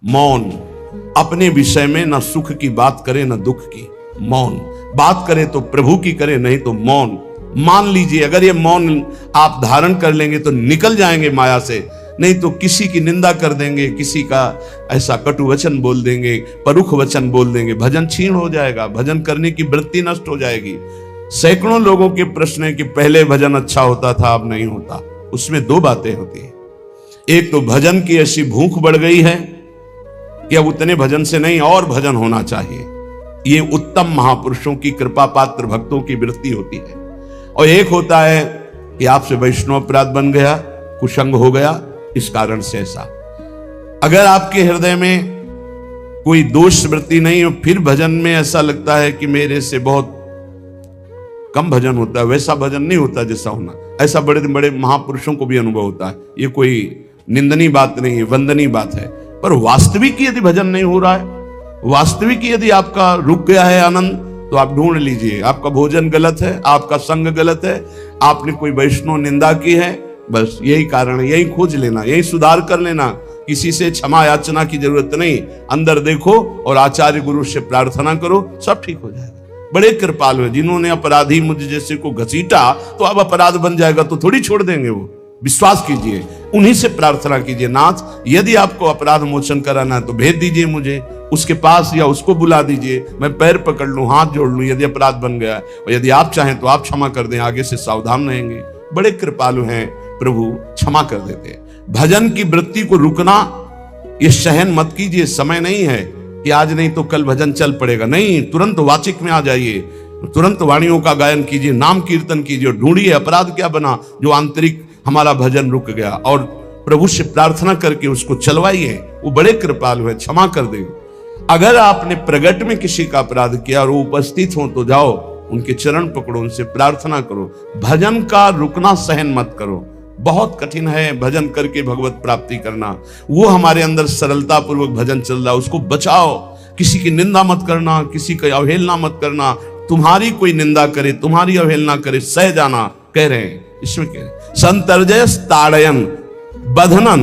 मौन, अपने विषय में न सुख की बात करे न दुख की, मौन। बात करे तो प्रभु की करे, नहीं तो मौन। मान लीजिए अगर ये मौन आप धारण कर लेंगे तो निकल जाएंगे माया से, नहीं तो किसी की निंदा कर देंगे, किसी का ऐसा कटु वचन बोल देंगे, परुख वचन बोल देंगे, भजन छीण हो जाएगा, भजन करने की वृत्ति नष्ट हो जाएगी। सैकड़ों लोगों के प्रश्न है कि पहले भजन अच्छा होता था, अब नहीं होता। उसमें दो बातें होती है, एक तो भजन की ऐसी भूख बढ़ गई है कि अब उतने भजन से नहीं और भजन होना चाहिए, ये उत्तम महापुरुषों की कृपा पात्र भक्तों की वृत्ति होती है। और एक होता है कि आपसे वैष्णव अपराध बन गया, कुसंग हो गया, इस कारण से ऐसा। अगर आपके हृदय में कोई दोष वृत्ति नहीं हो, फिर भजन में ऐसा लगता है कि मेरे से बहुत कम भजन होता है, वैसा भजन नहीं होता जैसा होना। ऐसा बड़े बड़े महापुरुषों को भी अनुभव होता है। ये कोई निंदनीय बात नहीं है, वंदनीय बात है। पर वास्तविक यदि भजन नहीं हो रहा है, वास्तविक यदि आपका रुक गया है आनंद, तो आप ढूंढ लीजिए आपका भोजन गलत है, आपका संग गलत है, आपने कोई वैष्णव निंदा की है। बस यही कारण है, यही खोज लेना, यही सुधार कर लेना। किसी से क्षमा याचना की जरूरत नहीं, अंदर देखो और आचार्य गुरु से प्रार्थना करो, सब ठीक हो जाएगा। बड़े कृपालु है, जिन्होंने अपराधी मुझ जैसे को घसीटा तो अब अपराध बन जाएगा तो थोड़ी छोड़ देंगे वो। विश्वास कीजिए, उन्हीं से प्रार्थना कीजिए, नाथ यदि आपको अपराध मोचन कराना है तो भेज दीजिए मुझे उसके पास, या उसको बुला दीजिए, मैं पैर पकड़ लूं, हाथ जोड़ लूं यदि अपराध बन गया है, और यदि आप चाहें तो आप क्षमा कर दें, आगे से सावधान रहेंगे। बड़े कृपालु हैं प्रभु, क्षमा कर देते हैं। भजन की वृत्ति को रुकना ये सहन मत कीजिए, समय नहीं है कि आज नहीं तो कल भजन चल पड़ेगा, नहीं, तुरंत वाचिक में आ जाइए, तुरंत वाणियों का गायन कीजिए, नाम कीर्तन कीजिए, ढूंढिए अपराध क्या बना जो आंतरिक हमारा भजन रुक गया, और प्रभु से प्रार्थना करके उसको चलवाइए। वो बड़े कृपालु है, क्षमा कर देंगे। अगर आपने प्रगट में किसी का अपराध किया और वो उपस्थित हो तो जाओ, उनके चरण पकड़ो, उनसे प्रार्थना करो। भजन का रुकना सहन मत करो, बहुत कठिन है भजन करके भगवत प्राप्ति करना। वो हमारे अंदर सरलता पूर्वक भजन चल रहा है, उसको बचाओ। किसी की निंदा मत करना, किसी की अवहेलना मत करना। तुम्हारी कोई निंदा करे, तुम्हारी अवहेलना करे, सह जाना, कह रहे हैं इसमें कह रहे संतर्जय ताड़यन बंधनन।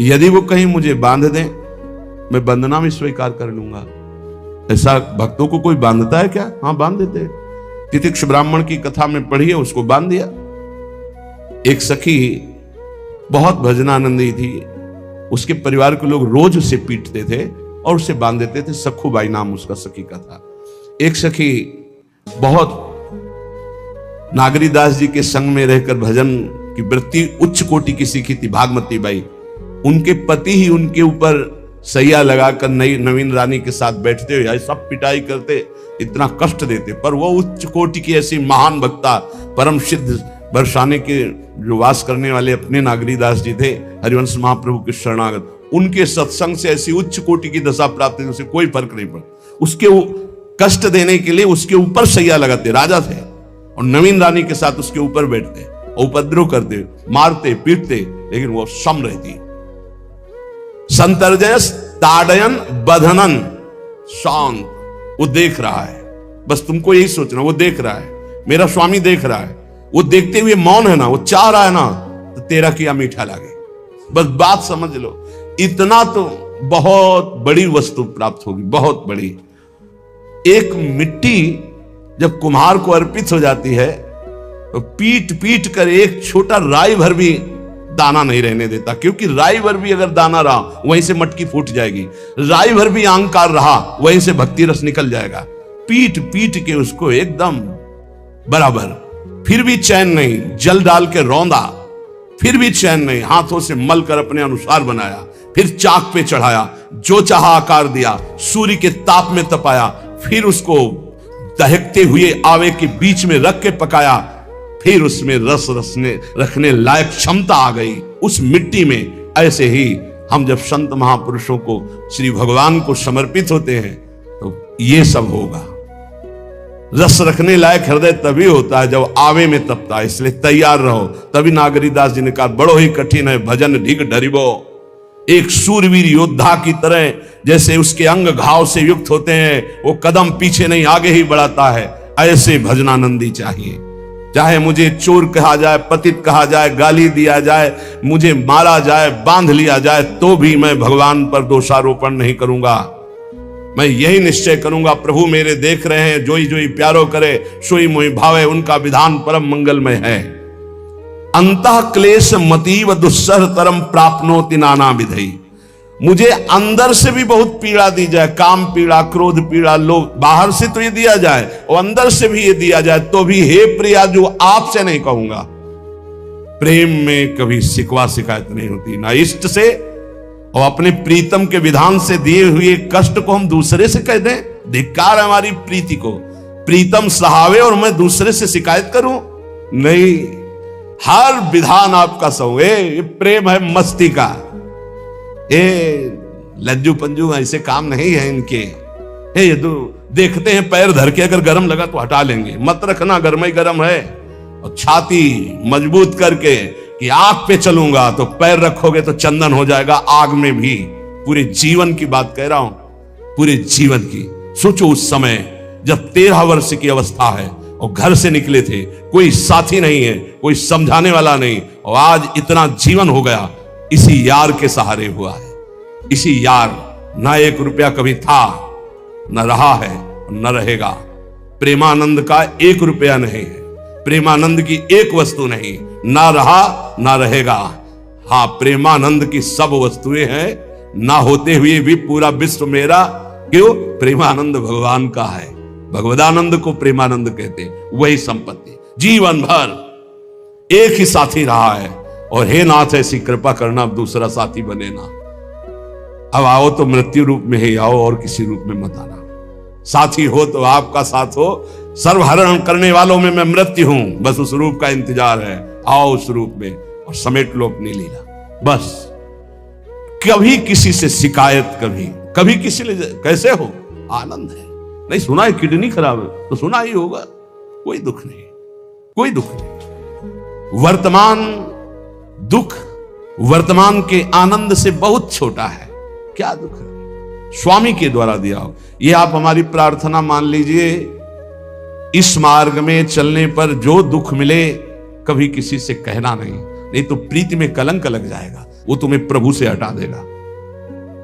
यदि वो कहीं मुझे बांध दें, मैं बंधना भी स्वीकार कर लूंगा। ऐसा भक्तों को कोई बांधता है क्या? हाँ, बांध देते। तितिक्ष ब्राह्मण की कथा में पढ़िए, उसको बांध दिया। एक सखी बहुत भजनानंदी थी, उसके परिवार के लोग रोज उसे पीटते थे और उसे बांध देते थे। सखुबाई नाम उसका सखी का था। एक सखी बहुत नागरीदास जी के संग में रहकर भजन की वृत्ति उच्च कोटि की सीखी थी, भागमती बाई। उनके पति ही उनके ऊपर सैया लगाकर नवीन रानी के साथ बैठते हुए सब पिटाई करते, इतना कष्ट देते, पर वो उच्च कोटि की ऐसी महान भक्ता, परम सिद्ध बरसाने के जो वास करने वाले अपने नागरीदास जी थे, हरिवंश महाप्रभु के शरणागत, उनके सत्संग से ऐसी उच्च कोटि की दशा प्राप्त हुई, उसे कोई फर्क नहीं पड़ा। उसके कष्ट देने के लिए उसके ऊपर सैया लगाते, राजा थे, और नवीन रानी के साथ उसके ऊपर बैठते, उपद्रव करते, मारते पीटते, लेकिन वो सम रहती। संतर्जयस ताड़यन बंधनन, शांत, वो देख रहा है। बस तुमको यही सोचना, वो देख रहा है, मेरा स्वामी देख रहा है। वो देखते हुए मौन है ना, वो चाह रहा है ना, तो तेरा किया मीठा लागे। बस बात समझ लो, इतना तो बहुत बड़ी वस्तु प्राप्त होगी, बहुत बड़ी। एक मिट्टी जब कुम्हार को अर्पित हो जाती है तो पीट पीट कर एक छोटा राई भर भी दाना नहीं रहने देता, क्योंकि राई भर भी अगर दाना रहा वहीं से मटकी फूट जाएगी, राई भर भी अहंकार रहा वहीं से भक्ति रस निकल जाएगा। पीट पीट के उसको एकदम बराबर, फिर भी चैन नहीं, जल डाल के रौंदा, फिर भी चैन नहीं, हाथों से मल कर अपने अनुसार बनाया, फिर चाक पे चढ़ाया, जो चाहा आकार दिया, सूर्य के ताप में तपाया, फिर उसको दहकते हुए आवे के बीच में रख के पकाया, फिर उसमें रस रखने लायक क्षमता आ गई उस मिट्टी में। ऐसे ही हम जब संत महापुरुषों को, श्री भगवान को समर्पित होते हैं तो ये सब होगा। रस रखने लायक हृदय तभी होता है जब आवे में तपता है, इसलिए तैयार रहो। तभी नागरीदास जी ने कहा, बड़ो ही कठिन है भजन ढिग डरिबो। एक सूरवीर योद्धा की तरह जैसे उसके अंग घाव से युक्त होते हैं, वो कदम पीछे नहीं आगे ही बढ़ाता है, ऐसे भजनानंदी चाहिए। चाहे मुझे चोर कहा जाए, पतित कहा जाए, गाली दिया जाए, मुझे मारा जाए, बांध लिया जाए, तो भी मैं भगवान पर दोषारोपण नहीं करूंगा। मैं यही निश्चय करूंगा, प्रभु मेरे देख रहे हैं, जोई जोई प्यारो करे सोई मोहि भावे, उनका विधान परम मंगलमय है। अंतः क्लेश मतीव दुस्सह तरम प्राप्नोति नाना विधि। मुझे अंदर से भी बहुत पीड़ा दी जाए, काम पीड़ा, क्रोध पीड़ा, लोभ, बाहर से तो ये दिया जाए और अंदर से भी ये दिया जाए, तो भी हे प्रिया जो आपसे नहीं कहूंगा। प्रेम में कभी शिकवा शिकायत नहीं होती, ना इष्ट से और अपने प्रीतम के विधान से दिए हुए कष्ट को हम दूसरे से कह दें। धिक्कार है हमारी प्रीति को। प्रीतम सहावे और मैं दूसरे से शिकायत करूं? नहीं, हर विधान आपका सहो। ये प्रेम है मस्ती का। ये लज्जू पंजू ऐसे काम नहीं है इनके। ये तो देखते हैं पैर धर के, अगर गर्म लगा तो हटा लेंगे, मत रखना गर्म ही गर्म है। और छाती मजबूत करके कि आग पे चलूंगा, तो पैर रखोगे तो चंदन हो जाएगा आग में भी। पूरे जीवन की बात कह रहा हूं, पूरे जीवन की। सोचो उस समय जब 13 वर्ष की अवस्था है और घर से निकले थे, कोई साथी नहीं है, कोई समझाने वाला नहीं, और आज इतना जीवन हो गया इसी यार के सहारे हुआ है। इसी यार, ना 1 रुपया कभी था, न रहा है, न रहेगा। प्रेमानंद का 1 रुपया नहीं है, प्रेमानंद की 1 वस्तु नहीं, ना रहा ना रहेगा। हाँ, प्रेमानंद की सब वस्तुएं हैं, ना होते हुए भी पूरा विश्व मेरा। क्यों? प्रेमानंद भगवान का है। भगवदानंद को प्रेमानंद कहते हैं। वही संपत्ति जीवन भर एक ही साथी रहा है। और हे नाथ, ऐसी कृपा करना, अब दूसरा साथी बने ना। अब आओ तो मृत्यु रूप में ही आओ, और किसी रूप में मत आना। साथी हो तो आपका साथ हो। सर्वहरण करने वालों में मैं मृत्यु हूं, बस उस रूप का इंतजार है। आओ उस रूप में और समेट लो अपनी लीला। बस कभी किसी से शिकायत, कभी किसी ने कैसे हो, आनंद है। नहीं सुना है किडनी खराब है, तो सुना ही होगा, कोई दुख नहीं, कोई दुख नहीं। वर्तमान दुख वर्तमान के आनंद से बहुत छोटा है। क्या दुख है? स्वामी के द्वारा दिया हो। ये आप हमारी प्रार्थना मान लीजिए, इस मार्ग में चलने पर जो दुख मिले कभी किसी से कहना नहीं तो प्रीति में कलंक लग जाएगा, वो तुम्हें प्रभु से हटा देगा।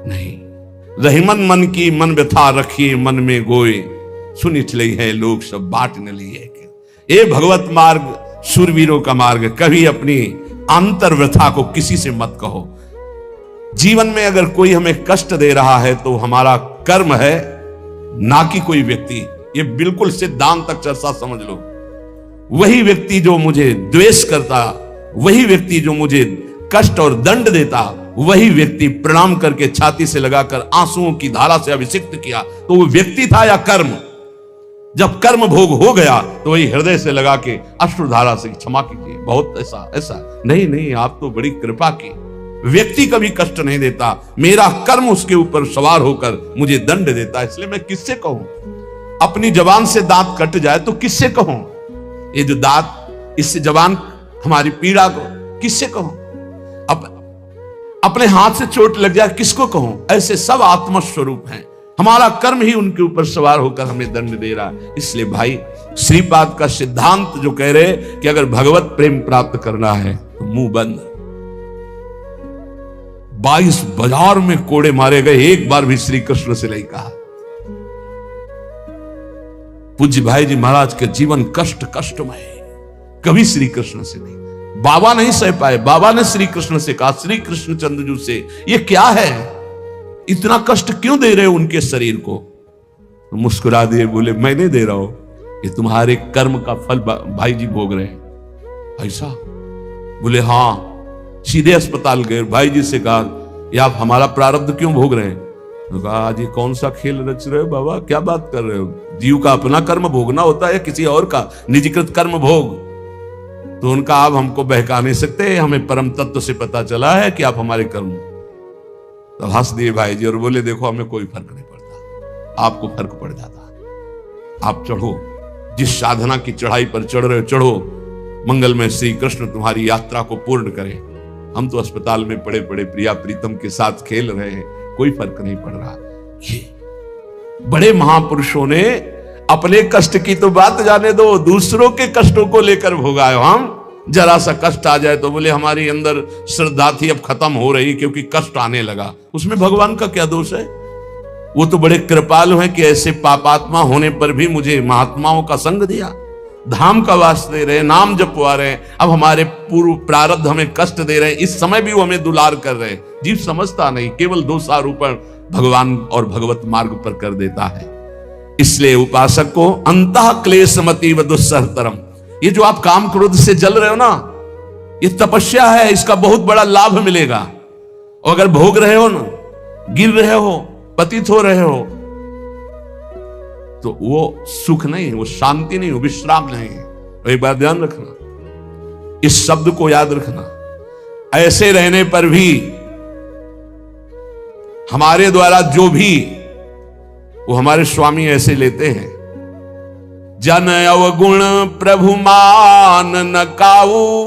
नहीं, रहीमन मन की मन व्यथा रखिए मन में गोए, सुनी चली है लोग सब बाट न लिए। ये भगवत मार्ग शूरवीरों का मार्ग। कभी अपनी अंतर व्यथा को किसी से मत कहो। जीवन में अगर कोई हमें कष्ट दे रहा है तो हमारा कर्म है, ना कि कोई व्यक्ति। ये बिल्कुल सिद्धांत तक चर्चा समझ लो। वही व्यक्ति जो मुझे द्वेष करता, वही व्यक्ति जो मुझे कष्ट और दंड देता, वही व्यक्ति प्रणाम करके छाती से लगाकर आंसुओं की धारा से अभिषिक्त किया, तो वो व्यक्ति था या कर्म? जब कर्म भोग हो गया तो वही हृदय से लगा के अश्रुधारा से क्षमा कीजिए, बहुत ऐसा नहीं, आप तो बड़ी कृपा की। व्यक्ति कभी कष्ट नहीं देता, मेरा कर्म उसके ऊपर सवार होकर मुझे दंड देता। इसलिए मैं किससे कहूं? अपनी जबान से दांत कट जाए तो किससे कहूं? ये जो दांत, इससे जबान हमारी पीड़ा को किससे कहूं? अपने हाथ से चोट लग जाए किसको कहूं? ऐसे सब आत्मस्वरूप हैं। हमारा कर्म ही उनके ऊपर सवार होकर हमें दंड दे रहा है। इसलिए भाई, श्रीपाद का सिद्धांत जो कह रहे कि अगर भगवत प्रेम प्राप्त करना है तो मुंह बंद। 22 बाजार में कोड़े मारे गए, एक बार भी श्री कृष्ण से नहीं कहा। पूज्य भाई जी महाराज के जीवन कष्टमय, कभी श्री कृष्ण से नहीं। बाबा नहीं सह पाए, बाबा ने श्री कृष्ण से कहा, श्री कृष्ण चंद्रजू से, ये क्या है, इतना कष्ट क्यों दे रहे हो उनके शरीर को? तो मुस्कुरा दिए, बोले मैं नहीं दे रहा हूं, ये तुम्हारे कर्म का फल भाई जी भोग रहे हैं। ऐसा? बोले हाँ। सीधे अस्पताल गए, भाई जी से कहा, ये आप हमारा प्रारब्ध क्यों भोग रहे हैं? तो कहा, आज ये कौन सा खेल रच रहे हो बाबा, क्या बात कर रहे हो? जीव का अपना कर्म भोगना होता है या किसी और का निजीकृत कर्म भोग? तो उनका आप हमको बहका नहीं सकते, हमें परम तत्व से पता चला है कि आप हमारे कर्म। तो हंस दिए भाई जी और बोले, देखो हमें कोई फर्क नहीं पड़ता, आपको फर्क पड़ जाता। आप चढ़ो, जिस साधना की चढ़ाई पर चढ़ रहे हो चढ़ो, मंगलमय श्री कृष्ण तुम्हारी यात्रा को पूर्ण करें। हम तो अस्पताल में पड़े पड़े प्रिया प्रीतम के साथ खेल रहे हैं, कोई फर्क नहीं पड़ रहा। ये बड़े महापुरुषों ने अपने कष्ट की तो बात जाने दो, दूसरों के कष्टों को लेकर भोगाए। हम जरा सा कष्ट आ जाए तो बोले हमारी अंदर श्रद्धा थी अब खत्म हो रही क्योंकि कष्ट आने लगा। उसमें भगवान का क्या दोष है? वो तो बड़े कृपालु हैं कि ऐसे पापात्मा होने पर भी मुझे महात्माओं का संग दिया, धाम का वास दे रहे, नाम जपवा रहे। अब हमारे पूर्व प्रारब्ध हमें कष्ट दे रहे हैं, इस समय भी वो हमें दुलार कर रहे हैं। जीव समझता नहीं, केवल दोषारोपण भगवान और भगवत मार्ग पर कर देता है। इसलिए उपासक को अंतः क्लेशमतीव दुस्सहतरम, ये जो आप काम क्रोध से जल रहे हो ना, ये तपस्या है, इसका बहुत बड़ा लाभ मिलेगा। और अगर भोग रहे हो ना, गिर रहे हो, पतित हो रहे हो, तो वो सुख नहीं है, वो शांति नहीं, वो विश्राम नहीं है। तो एक बात ध्यान रखना, इस शब्द को याद रखना। ऐसे रहने पर भी हमारे द्वारा जो भी वो हमारे स्वामी ऐसे लेते हैं, जन अवगुण प्रभु मान न काऊ,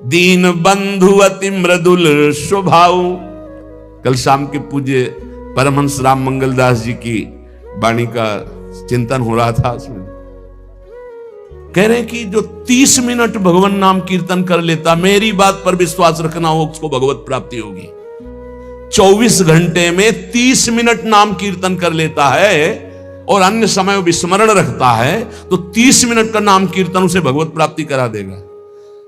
दीन बंधु अति मृदुल स्वभाव। कल शाम के पूज्य परमहंस राम मंगलदास जी की वाणी का चिंतन हो रहा था। उसमें कह रहे हैं कि जो 30 मिनट भगवान नाम कीर्तन कर लेता, मेरी बात पर विश्वास रखना हो, उसको भगवत प्राप्ति होगी। 24 घंटे में 30 मिनट नाम कीर्तन कर लेता है और अन्य समय विस्मरण रखता है, तो 30 मिनट का नाम कीर्तन उसे भगवत प्राप्ति करा देगा।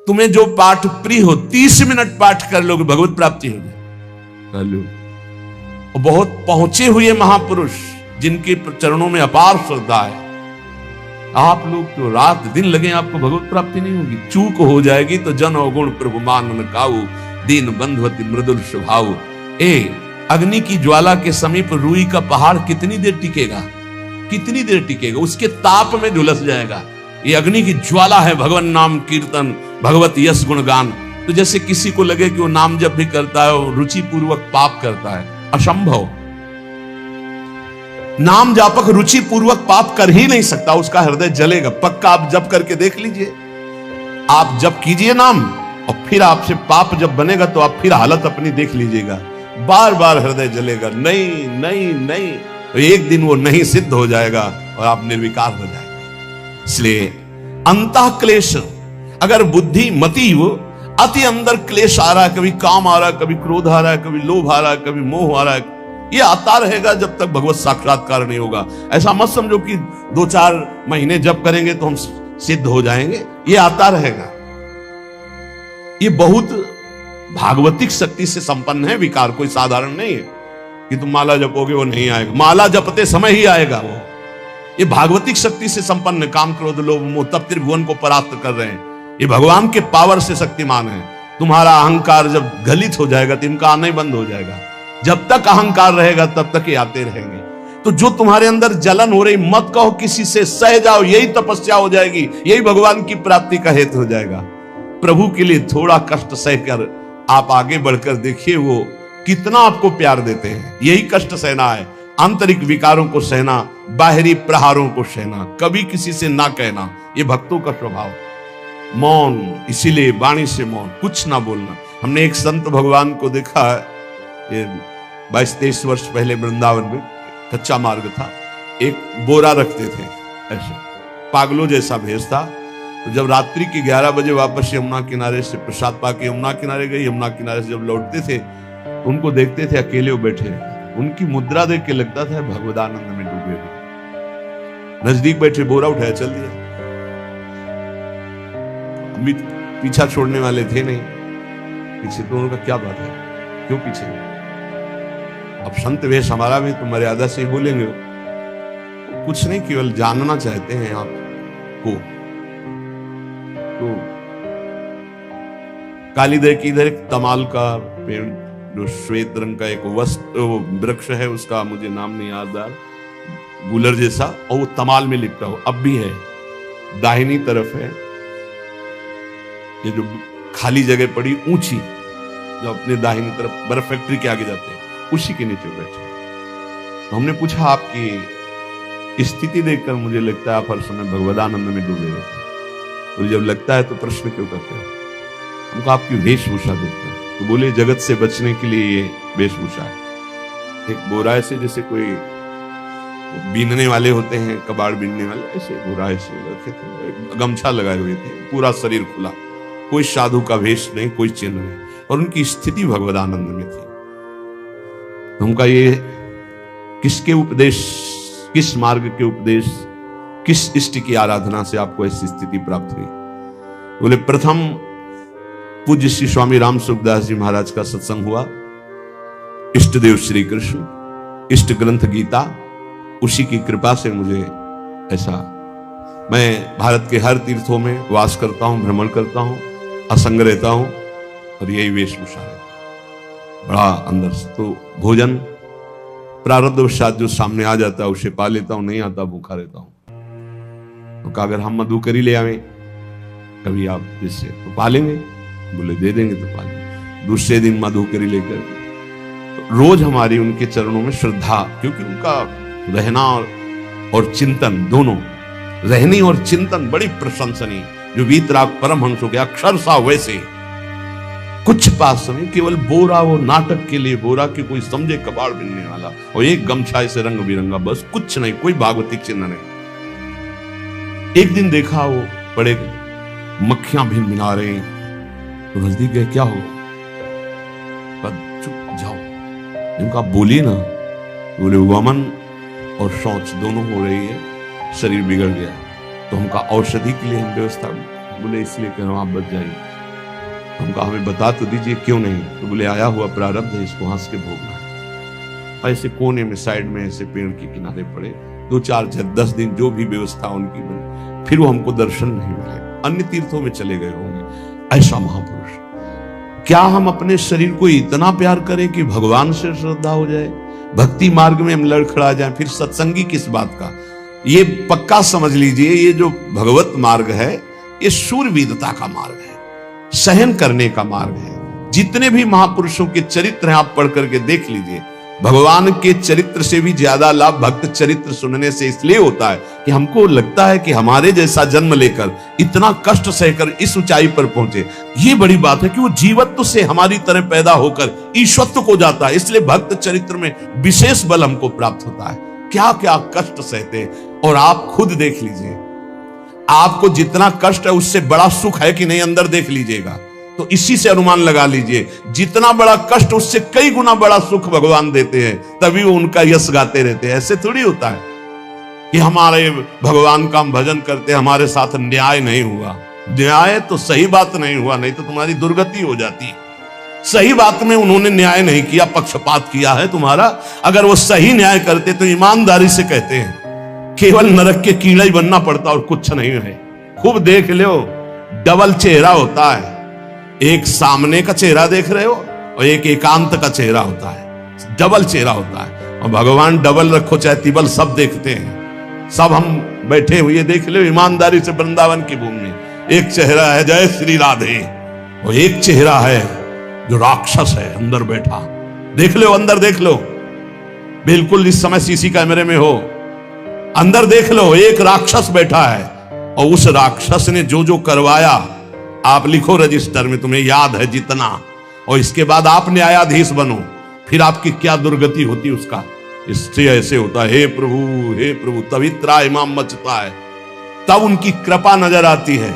तुम्हें जो पाठ प्रिय हो, 30 मिनट पाठ कर लोगे, भगवत प्राप्ति होगी। बहुत पहुंचे हुए महापुरुष जिनके चरणों में अपार श्रद्धा है, आप लोग तो रात दिन लगे, आपको भगवत प्राप्ति नहीं होगी। चूक हो जाएगी तो जन अवगुण प्रभु मान न काऊ, दीन बंधु अति मृदुल स्वभाव। अग्नि की ज्वाला के समीप रुई का पहाड़ कितनी देर टिकेगा? कितनी देर टिकेगा? उसके ताप में झुलस जाएगा। ये अग्नि की ज्वाला है भगवान नाम कीर्तन, भगवत यश गुणगान। तो जैसे किसी को लगे कि वो नाम जब भी करता है वो रुचि पूर्वक पाप करता है, असंभव। नाम जापक रुचि पूर्वक पाप कर ही नहीं सकता, उसका हृदय जलेगा पक्का। आप जप करके देख लीजिए, आप जप कीजिए नाम और फिर आपसे पाप जब बनेगा तो आप फिर हालत अपनी देख लीजिएगा, बार बार हृदय जलेगा, नहीं नहीं नहीं। तो एक दिन वो नहीं सिद्ध हो जाएगा और आप निर्विकार हो जाएंगे। इसलिए अंतः क्लेश, अगर बुद्धि मतीव अति अंदर क्लेश आ रहा है, कभी काम आ रहा है, कभी क्रोध आ रहा है, कभी लोभ आ रहा है, कभी मोह आ रहा है, ये आता रहेगा जब तक भगवत साक्षात्कार नहीं होगा। ऐसा मत समझो कि 2-4 महीने जप करेंगे तो हम सिद्ध हो जाएंगे, ये आता रहेगा। ये बहुत भागवतिक शक्ति से संपन्न है विकार, कोई साधारण नहीं है कि तुम माला जपोगे वो नहीं आएगा। माला जपते समय ही आएगा वो। ये भागवतिक शक्ति से संपन्न, काम क्रोध लोभ मोह तब त्रिभुवन को परास्त कर रहे हैं। ये भगवान के पावर से शक्तिमान है। तुम्हारा अहंकार जब गलित हो जाएगा तो इनका आना ही बंद हो जाएगा। जब तक अहंकार रहेगा तब तक ये आते रहेंगे। तो जो तुम्हारे अंदर जलन हो रही, मत कहो किसी से, सह जाओ, यही तपस्या हो जाएगी, यही भगवान की प्राप्ति का हेतु हो जाएगा। प्रभु के लिए थोड़ा कष्ट सहकर आप आगे बढ़कर देखिए वो कितना आपको प्यार देते हैं। यही कष्ट सहना है, आंतरिक विकारों को सहना, बाहरी प्रहारों को सहना, कभी किसी से ना कहना, ये भक्तों का स्वभाव। मौन, इसीलिए वाणी से मौन, कुछ ना बोलना। हमने एक संत भगवान को देखा, ये 22-23 वर्ष पहले वृंदावन में कच्चा मार्ग था, एक बोरा रखते थे ऐसे, पागलों जैसा भेष था। तो जब रात्रि के 11 बजे वापस यमुना किनारे से प्रसाद पाके यमुना किनारे गए, यमुना किनारे से जब लौटते थे उनको देखते थे अकेले वो बैठे, उनकी मुद्रा देख के लगता था भगवदानंद में डूबे हुए। नजदीक बैठे, बोरा उठाया, चल दिया। पीछा छोड़ने वाले थे नहीं, पीछे तो उनका क्या बात है, क्यों पीछे? अब संत वेश हमारा भी तो मर्यादा से ही बोलेंगे, कुछ नहीं, केवल जानना चाहते हैं आपको। तो कालीदर की इधर एक तमाल का पेड़, जो श्वेत रंग का एक वृक्ष है, उसका मुझे नाम नहीं याद आ, गुलर जैसा, और वो तमाल में लिपटा हो, अब भी है। दाहिनी तरफ है ये जो खाली जगह पड़ी ऊंची, जो अपने दाहिनी तरफ बर्फ फैक्ट्री के आगे जाते हैं, उसी के नीचे बैठे। तो हमने पूछा, आपकी स्थिति देखकर मुझे लगता है आप हर समय भगवदानंद में डूबे रहते हैं, तो जब लगता है तो प्रश्न क्यों करते हो? हमको आपकी वेशभूषा देखते हैं। तो बोले, जगत से बचने के लिए ये वेशभूषा है। एक बोरा ऐसे जैसे कोई बीनने वाले होते हैं, कबाड़ बीनने वाले, ऐसे बुरा ऐसे रखे थे, गमछा लगाए हुए थे, पूरा शरीर खुला, कोई साधु का वेश नहीं, कोई चिन्ह नहीं, और उनकी स्थिति भगवदानंद में थी। उनका ये किसके उपदेश, किस मार्ग के उपदेश, किस इष्ट की आराधना से आपको ऐसी स्थिति प्राप्त हुई? बोले प्रथम पूज्य श्री स्वामी राम सुखदास जी महाराज का सत्संग हुआ, इष्ट देव श्री कृष्ण, इष्ट ग्रंथ गीता, उसी की कृपा से मुझे ऐसा, मैं भारत के हर तीर्थों में वास करता हूं, भ्रमण करता हूं, असंग रहता हूं, और यही वेशभूषा है बड़ा अंदर से। तो भोजन प्रारब्धवशात जो सामने आ जाता है उसे पा लेता हूं, नहीं आता भूखा रहता हूं। तो कहा अगर हम मधुकरी ले आवे कभी आप जिससे तो पा लेंगे, बोले दे देंगे तो पा लेंगे। दूसरे दिन मधुकरी लेकर तो रोज हमारी उनके चरणों में श्रद्धा, क्योंकि उनका रहना और चिंतन दोनों, रहनी और चिंतन बड़ी प्रशंसनीय, जो वीतराग परमहंस हो गया अक्षर सा वैसे कुछ पास में केवल बोरा, वो नाटक के लिए बोरा कि कोई समझे कबाड़ बिनने वाला, और एक गमछा से रंग बिरंगा, बस कुछ नहीं, कोई भागवतिक चिन्ह नहीं। एक दिन देखा वो बड़े मक्खियां भिनभिना रहे, तो नजदीक गए, क्या हो? चुप जाओ, इनका बोली ना, बोले वमन और शौच दोनों हो रही है, शरीर बिगड़ गया, तो हमका औषधि के लिए हम व्यवस्था, बोले इसलिए कह रहा हूं आप बच जाइए। हमका हमें बता तो दीजिए क्यों नहीं? तो बोले आया हुआ प्रारब्ध है, इसको हंस के भोगना है। ऐसे कोने में साइड में ऐसे पेड़ के किनारे पड़े, 2-4-10 दिन जो भी व्यवस्था उनकी बनी, फिर वो हमको दर्शन नहीं मिले, अन्य तीर्थों में चले गए होंगे। ऐसा महापुरुष, क्या हम अपने शरीर को इतना प्यार करें कि भगवान से श्रद्धा हो जाए, भक्ति मार्ग में हम लड़खड़ा जाए, फिर सत्संगी किस बात का? ये पक्का समझ लीजिए, ये जो भगवत मार्ग है ये शूरवीरता का मार्ग है, सहन करने का मार्ग है। जितने भी महापुरुषों के चरित्र हैं आप पढ़ करके देख लीजिए, भगवान के चरित्र से भी ज्यादा लाभ भक्त चरित्र सुनने से इसलिए होता है कि हमको लगता है कि हमारे जैसा जन्म लेकर इतना कष्ट सहकर इस ऊंचाई पर पहुंचे, ये बड़ी बात है कि वो जीवत्व से हमारी तरह पैदा होकर ईश्वत्व को जाता है। इसलिए भक्त चरित्र में विशेष बल हमको प्राप्त होता है। क्या क्या कष्ट सहते, और आप खुद देख लीजिए, आपको जितना कष्ट है उससे बड़ा सुख है कि नहीं, अंदर देख लीजिएगा तो इसी से अनुमान लगा लीजिए, जितना बड़ा कष्ट उससे कई गुना बड़ा सुख भगवान देते हैं, तभी वो उनका यश गाते रहते हैं। ऐसे थोड़ी होता है कि हमारे भगवान का हम भजन करते, हमारे साथ न्याय नहीं हुआ। न्याय तो सही बात नहीं हुआ, नहीं तो तुम्हारी दुर्गति हो जाती। सही बात में उन्होंने न्याय नहीं किया, पक्षपात किया है तुम्हारा। अगर वो सही न्याय करते तो ईमानदारी से कहते हैं, केवल नरक के कीड़ा ही बनना पड़ता और कुछ नहीं है। खूब देख लो, डबल चेहरा होता है, एक सामने का चेहरा देख रहे हो और एक एकांत का चेहरा होता है, डबल चेहरा होता है। और भगवान डबल रखो चाहे तिबल, सब देखते हैं। सब हम बैठे हुए देख लो ईमानदारी से वृंदावन की भूमि में, एक चेहरा है जय श्री राधे, और एक चेहरा है जो राक्षस है अंदर बैठा। देख लो, अंदर देख लो, बिल्कुल इस समय सीसी कैमरे में हो, अंदर देख लो, एक राक्षस बैठा है, और उस राक्षस ने जो जो करवाया आप लिखो रजिस्टर में, तुम्हें याद है जितना, और इसके बाद आप न्यायाधीश बनो, फिर आपकी क्या दुर्गति होती उसका। इससे ऐसे होता है, हे प्रभु तभी त्राहिमाम मचता है, तब उनकी कृपा नजर आती है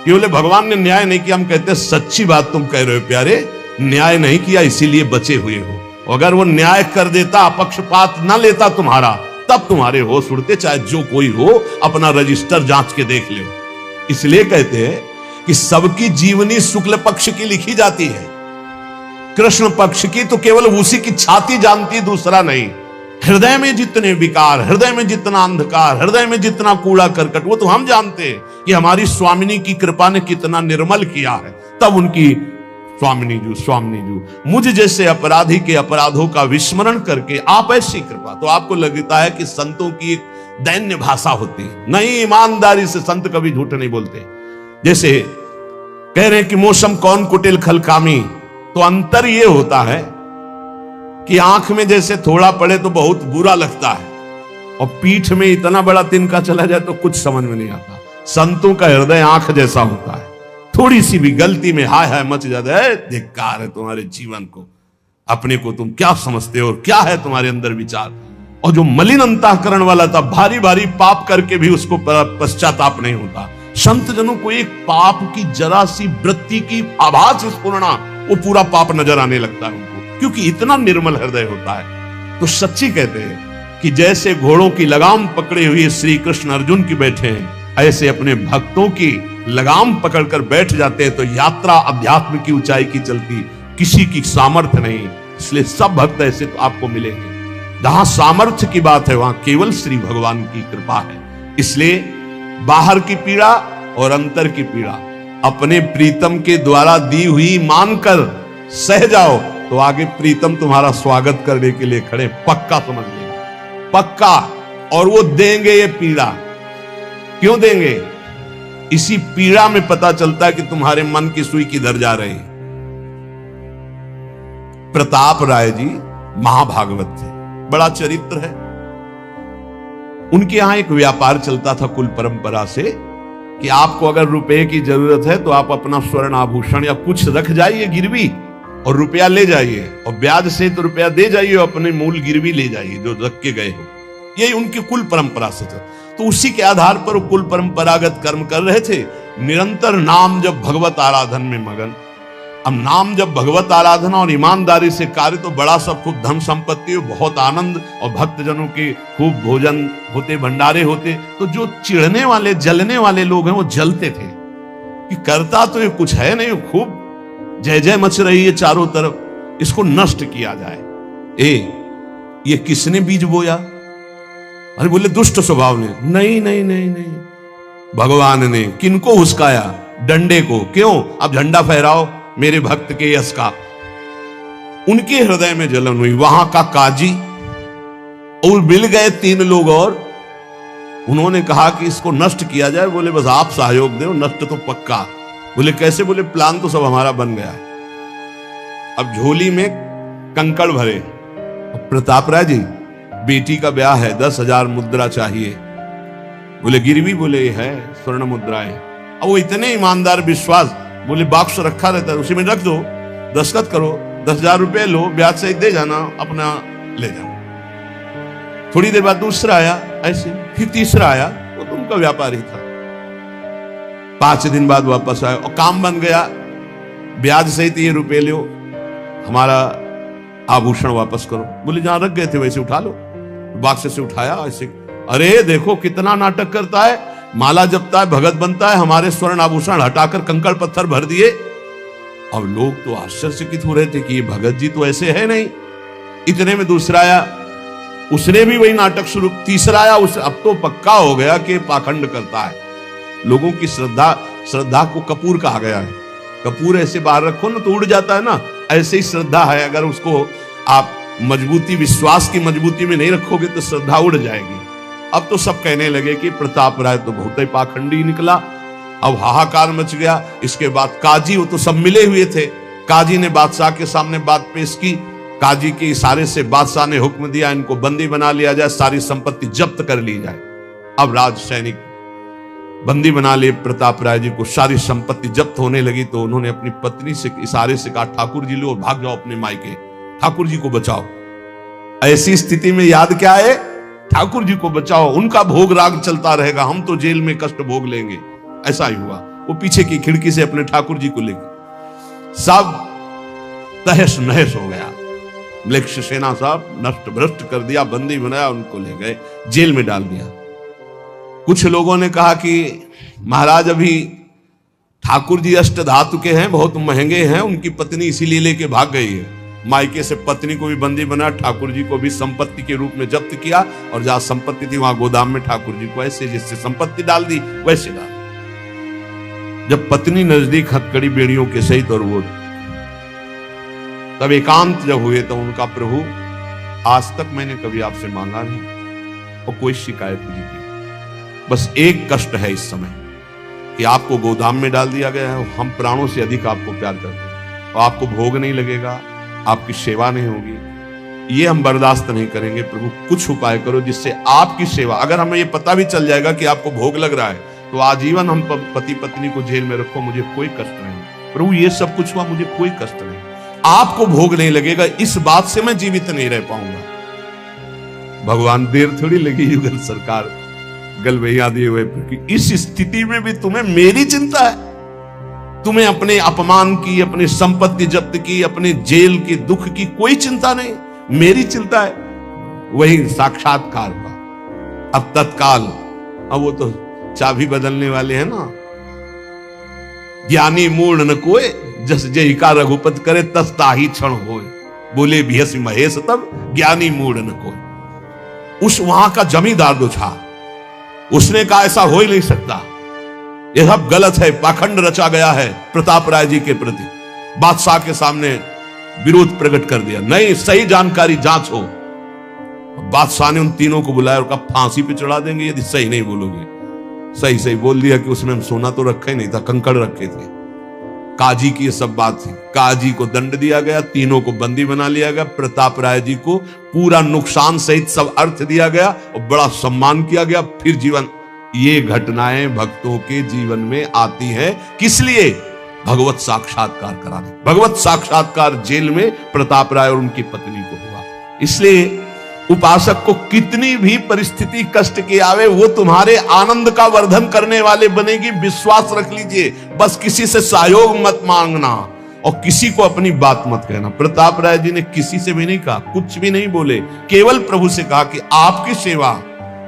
कि बोले भगवान ने न्याय नहीं किया। हम कहते हैं सच्ची बात तुम कह रहे हो प्यारे, न्याय नहीं किया इसीलिए बचे हुए हो। अगर वो न्याय कर देता, पक्षपात न लेता तुम्हारा, तब तुम्हारे होश उड़ते, चाहे जो कोई हो, अपना रजिस्टर जांच के देख ले। इसलिए कहते हैं कि सबकी जीवनी शुक्ल पक्ष की लिखी जाती है, कृष्ण पक्ष की तो केवल उसी की छाती जानती, दूसरा नहीं। हृदय में जितने विकार, हृदय में जितना अंधकार, हृदय में जितना कूड़ा करकट, वो तो हम जानते हैं कि हमारी स्वामिनी की कृपा ने कितना निर्मल किया है। तब उनकी स्वामिनी जू मुझ जैसे अपराधी के अपराधों का विस्मरण करके आप ऐसी कृपा, तो आपको लगता है कि संतों की एक दैन्य भाषा होती है। नहीं, ईमानदारी से संत कभी झूठ नहीं बोलते। जैसे कह रहे हैं कि मौसम कौन कुटिल खलकामी, तो अंतर ये होता है कि आंख में जैसे थोड़ा पड़े तो बहुत बुरा लगता है, और पीठ में इतना बड़ा तिनका चला जाए तो कुछ समझ में नहीं आता। संतों का हृदय आंख जैसा होता है, थोड़ी सी भी गलती में हाय हाय मच जाता है, धिक्कार है तुम्हारे जीवन को, अपने को तुम क्या समझते हो और क्या है तुम्हारे अंदर विचार। और जो मलिन अंतःकरण वाला था, भारी भारी पाप करके भी उसको पश्चाताप नहीं होता। संत जनों को एक पाप की जरा सी वृत्ति की आभास स्फुरना, वो पूरा पाप नजर आने लगता है उनको, क्योंकि इतना निर्मल हृदय होता है। तो सच्ची कहते हैं कि जैसे घोड़ों की लगाम पकड़े हुए श्री कृष्ण अर्जुन की बैठे हैं, ऐसे अपने भक्तों की लगाम पकड़कर बैठ जाते हैं, तो यात्रा अध्यात्म की ऊंचाई की चलती, किसी की सामर्थ्य नहीं। इसलिए सब भक्त ऐसे तो आपको मिलेंगे। जहां सामर्थ्य की बात है वहां केवल श्री भगवान की कृपा है। इसलिए बाहर की पीड़ा और अंतर की पीड़ा अपने प्रीतम के द्वारा दी हुई मानकर सह जाओ, तो आगे प्रीतम तुम्हारा स्वागत करने के लिए खड़े, पक्का समझ लेंगे, पक्का। और वो देंगे ये पीड़ा। क्यों देंगे? इसी पीड़ा में पता चलता है कि तुम्हारे मन की सुई किधर जा रही। प्रताप राय जी महाभागवत थे, बड़ा चरित्र है। उनके यहां एक व्यापार चलता था कुल परंपरा से कि आपको अगर रुपए की जरूरत है तो आप अपना स्वर्ण आभूषण या कुछ रख जाइए गिरवी और रुपया ले जाइए, और ब्याज से तो रुपया दे जाइए, अपने मूल गिरवी ले जाइए जो रख के गए हो। यही उनकी कुल परंपरा से था। तो उसी के आधार पर वो कुल परंपरागत कर्म कर रहे थे, निरंतर नाम जब भगवत आराधन में मगन। अब नाम जब भगवत आराधना और ईमानदारी से कार्य, तो बड़ा सब खूब धन संपत्ति, बहुत आनंद, और भक्तजनों के खूब भोजन होते, भंडारे होते। तो जो चिढ़ने वाले जलने वाले लोग हैं वो जलते थे कि करता तो ये कुछ है नहीं, खूब जय जय मच रही है चारों तरफ, इसको नष्ट किया जाए। ये किसने बीज बोया? अरे बोले दुष्ट स्वभाव ने। नहीं नहीं नहीं नहीं, भगवान ने। किनको हुस्काया? डंडे को। क्यों? अब झंडा फहराओ मेरे भक्त के यश का। उनके हृदय में जलन हुई। वहां का काजी और मिल गए 3 लोग और उन्होंने कहा कि इसको नष्ट किया जाए। बोले बस आप सहयोग दो, नष्ट तो पक्का। बोले कैसे? बोले प्लान तो सब हमारा बन गया है। अब झोली में कंकड़ भरे। प्रताप राय जी बेटी का ब्याह है, 10,000 मुद्रा चाहिए। बोले गिरवी? बोले है स्वर्ण मुद्राएं। अब वो इतने ईमानदार, विश्वास, बोले बॉक्स रखा रहता है उसी में रख दो, दस्तखत करो, 10,000 रुपए लो, ब्याज से दे जाना, अपना ले जाना। थोड़ी देर बाद दूसरा आया ऐसे, फिर तीसरा आया, वो तो उनका व्यापार ही था। 5 दिन बाद वापस आया और काम बन गया, ब्याज सहित ये रुपए लो, हमारा आभूषण वापस करो। बोले जहां रख गए थे वैसे उठा लो। बॉक्स से उठाया ऐसे। अरे देखो कितना नाटक करता है, माला जपता है, भगत बनता है, हमारे स्वर्ण आभूषण हटाकर कंकड़ पत्थर भर दिए। अब लोग तो आश्चर्यचकित हो रहे थे कि ये भगत जी तो ऐसे है नहीं। इतने में दूसरा आया, उसने भी वही नाटक शुरू। तीसरा आया, उस अब तो पक्का हो गया कि पाखंड करता है। लोगों की श्रद्धा को कपूर कहा गया है। कपूर ऐसे बाहर रखो ना तो उड़ जाता है ना, ऐसे ही श्रद्धा है। अगर उसको आप मजबूती, विश्वास की मजबूती में नहीं रखोगे तो श्रद्धा उड़ जाएगी। अब तो सब कहने लगे कि प्रताप राय तो बहुत ही पाखंडी निकला। अब हाहाकार मच गया। इसके बाद काजी, वो तो सब मिले हुए थे, काजी ने बादशाह के सामने बात पेश की। काजी के इशारे से बादशाह ने हुक्म दिया इनको बंदी बना लिया जाए, सारी संपत्ति जब्त कर ली जाए। अब राज सैनिक बंदी बना लिए प्रताप राय जी को। सारी संपत्ति जब्त होने लगी तो उन्होंने अपनी पत्नी से इशारे से कहा ठाकुर जी लो और भाग जाओ अपने मायके, ठाकुर जी को बचाओ। ऐसी स्थिति में याद क्या है? ठाकुर जी को बचाओ, उनका भोग राग चलता रहेगा, हम तो जेल में कष्ट भोग लेंगे। ऐसा ही हुआ। वो पीछे की खिड़की से अपने ठाकुर जी को लेकर सब तहस नहस हो गया। मलेक्ष सेना साहब नष्ट भ्रष्ट कर दिया, बंदी बनाया, उनको ले गए, जेल में डाल दिया। कुछ लोगों ने कहा कि महाराज अभी ठाकुर जी अष्ट धातु के हैं, बहुत महंगे हैं, उनकी पत्नी इसीलिए लेके भाग गई है। मायके से पत्नी को भी बंदी बना, ठाकुर जी को भी संपत्ति के रूप में जब्त किया, और जहां संपत्ति थी वहां गोदाम में ठाकुर जी को ऐसे जिससे संपत्ति डाल दी वैसे डाल। जब पत्नी नजदीक हथकड़ी बेड़ियों के सहित और वो तब एकांत जब हुए तो उनका प्रभु आज तक मैंने कभी आपसे मांगा नहीं और कोई शिकायत नहीं की, बस एक कष्ट है इस समय कि आपको गोदाम में डाल दिया गया है। हम प्राणों से अधिक आपको प्यार करते हैं और आपको भोग नहीं लगेगा, आपकी सेवा नहीं होगी, ये हम बर्दाश्त नहीं करेंगे। प्रभु कुछ उपाय करो जिससे आपकी सेवा, अगर हमें ये पता भी चल जाएगा कि आपको भोग लग रहा है तो आजीवन हम पति पत्नी को जेल में रखो, मुझे कोई कष्ट नहीं। प्रभु ये सब कुछ हुआ, मुझे कोई कष्ट नहीं, आपको भोग नहीं लगेगा, इस बात से मैं जीवित नहीं रह पाऊंगा। भगवान देर थोड़ी लगी युगल सरकार गलबैया दिए हुए, इस स्थिति में भी तुम्हें मेरी चिंता है। तुम्हें अपने अपमान की, अपनी संपत्ति जब्त की, अपने जेल की, दुख की कोई चिंता नहीं, मेरी चिंता है। वही साक्षात्कार का अब तत्काल, अब वो तो चाबी बदलने वाले हैं ना। ज्ञानी मूढ़ न कोय, जस जय का रघुपत करे तस ताही क्षण होए। बोले भियस महेश तब, ज्ञानी मूढ़ न कोय। उस वहां का जमींदार जो था उसने कहा ऐसा हो ही नहीं सकता, यह सब गलत है, पाखंड रचा गया है प्रताप राय जी के प्रति। बादशाह के सामने विरोध प्रकट कर दिया, नहीं सही जानकारी जांच हो। बादशाह ने उन तीनों को बुलाया और कहा फांसी पे चढ़ा देंगे यदि सही नहीं बोलोगे। सही सही बोल दिया कि उसमें हम सोना तो रखा ही नहीं था, कंकड़ रखे थे। काजी की ये सब बात थी। काजी को दंड दिया गया, तीनों को बंदी बना लिया गया, प्रताप राय जी को पूरा नुकसान सहित सब अर्थ दिया गया और बड़ा सम्मान किया गया। फिर जीवन, ये घटनाएं भक्तों के जीवन में आती है किस लिए? भगवत साक्षात्कार कराने। भगवत साक्षात्कार जेल में प्रताप राय और उनकी पत्नी को हुआ। इसलिए उपासक को कितनी भी परिस्थिति कष्ट की आवे, वो तुम्हारे आनंद का वर्धन करने वाले बनेगी, विश्वास रख लीजिए। बस किसी से सहयोग मत मांगना और किसी को अपनी बात मत कहना। प्रताप राय जी ने किसी से भी नहीं कहा, कुछ भी नहीं बोले, केवल प्रभु से कहा कि आपकी सेवा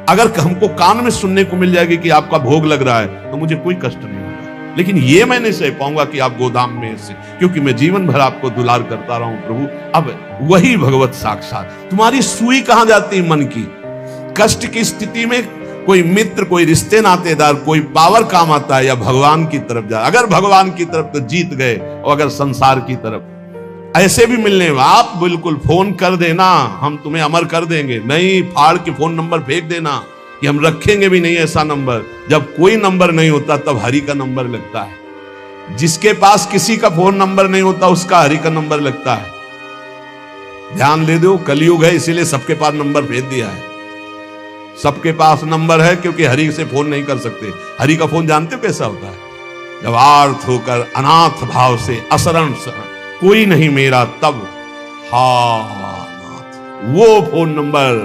अगर हमको कान में सुनने को मिल जाएगी कि आपका भोग लग रहा है तो मुझे कोई कष्ट नहीं होगा, लेकिन ये मैं नहीं सह पाऊंगा कि आप गोदाम में से, क्योंकि मैं जीवन भर आपको दुलार करता रहा हूं प्रभु। अब वही भगवत साक्षात। तुम्हारी सुई कहां जाती है? मन की। कष्ट की स्थिति में कोई मित्र, कोई रिश्ते नातेदार, कोई पावर काम आता है या भगवान की तरफ जा? अगर भगवान की तरफ तो जीत गए, और अगर संसार की तरफ ऐसे भी मिलने, आप बिल्कुल फोन कर देना, हम तुम्हें अमर कर देंगे। नहीं, फाड़ के फोन नंबर फेंक देना कि हम रखेंगे भी नहीं ऐसा नंबर। जब कोई नंबर नहीं होता तब हरि का नंबर लगता है। जिसके पास किसी का फोन नंबर नहीं होता उसका हरि का नंबर लगता है। ध्यान दे दो, कलयुग है इसीलिए सबके पास नंबर भेज दिया है। सबके पास नंबर है क्योंकि हरि से फोन नहीं कर सकते। हरि का फोन जानते हो कैसा होता है? जब आर्थ होकर अनाथ भाव से असरण कोई नहीं मेरा तब हा नाथ, वो फोन नंबर।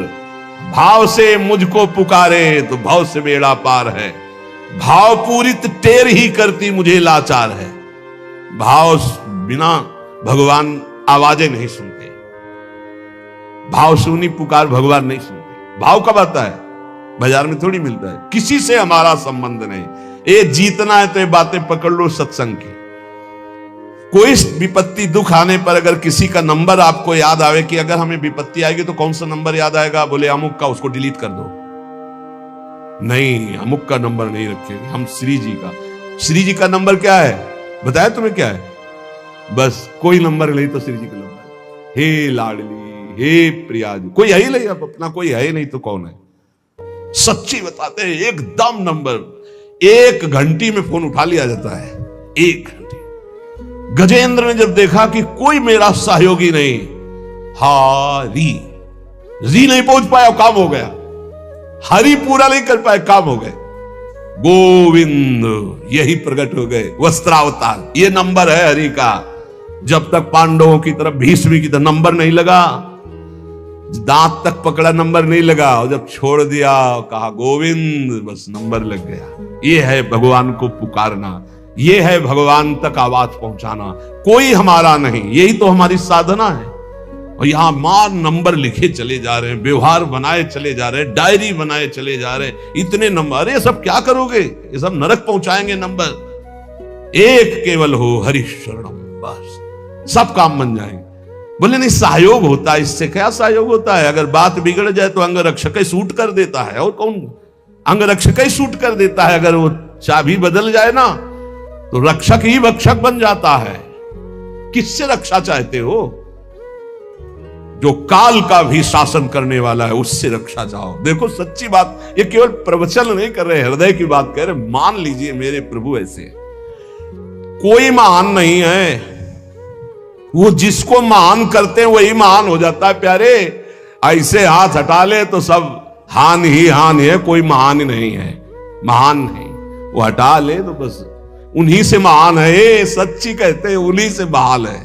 भाव से मुझको पुकारे तो भाव से बेड़ा पार है। भाव पूरित टेर ही करती मुझे लाचार है। भाव बिना भगवान आवाजें नहीं सुनते। भाव सुनी पुकार भगवान नहीं सुनते। भाव कब आता है? बाजार में थोड़ी मिलता है। किसी से हमारा संबंध नहीं। ये जीतना है तो ये बातें पकड़ लो सत्संग की। कोई विपत्ति दुख आने पर अगर किसी का नंबर आपको याद आवे कि अगर हमें विपत्ति आएगी तो कौन सा नंबर याद आएगा? बोले अमुक का, उसको डिलीट कर दो। नहीं, अमुक का नंबर नहीं रखेंगे हम, श्री जी का। श्री जी का नंबर क्या है बताया तुम्हें? क्या है? बस कोई नंबर नहीं तो श्री जी का नंबर। हे लाडली, हे प्रिया जी, कोई है ही नहीं। अब अपना कोई है ही नहीं तो कौन है? सच्ची बताते हैं, एकदम नंबर। 1 घंटी में फोन उठा लिया जाता है। 1 घंटी। गजेंद्र ने जब देखा कि कोई मेरा सहयोगी नहीं, हरि जी नहीं पहुंच पाया, काम हो गया। हरि पूरा नहीं कर पाए, काम हो गए। गोविंद यही प्रकट हो गए, वस्त्रावतार। ये नंबर है हरि का। जब तक पांडवों की तरफ, भीष्म की तरफ नंबर नहीं लगा, दांत तक पकड़ा नंबर नहीं लगा, और जब छोड़ दिया कहा गोविंद, बस नंबर लग गया। ये है भगवान को पुकारना, ये है भगवान तक आवाज पहुंचाना। कोई हमारा नहीं, यही तो हमारी साधना है। और यहां मां नंबर लिखे चले जा रहे हैं, व्यवहार बनाए चले जा रहे हैं, डायरी बनाए चले जा रहे हैं। इतने नंबर, अरे सब क्या करोगे? ये सब नरक पहुंचाएंगे नंबर। एक केवल हो हरि शरणम, बस सब काम बन जाएंगे। बोले नहीं, सहयोग होता है। इससे क्या सहयोग होता है? अगर बात बिगड़ जाए तो अंग रक्षक ही सूट कर देता है। और कौन? अंग रक्षक ही सूट कर देता है। अगर वो चाबी बदल जाए ना तो रक्षक ही भक्षक बन जाता है। किससे रक्षा चाहते हो? जो काल का भी शासन करने वाला है उससे रक्षा चाहो। देखो सच्ची बात, ये केवल प्रवचन नहीं कर रहे, हृदय की बात कह रहे। मान लीजिए मेरे प्रभु ऐसे है। कोई महान नहीं है, वो जिसको महान करते हैं वही महान हो जाता है प्यारे। ऐसे हाथ हटा ले तो सब हान ही हान है, कोई महान ही नहीं है। महान नहीं, वो हटा ले तो बस उन्हीं से महान है। सच्ची कहते हैं, उन्हीं से बहाल है।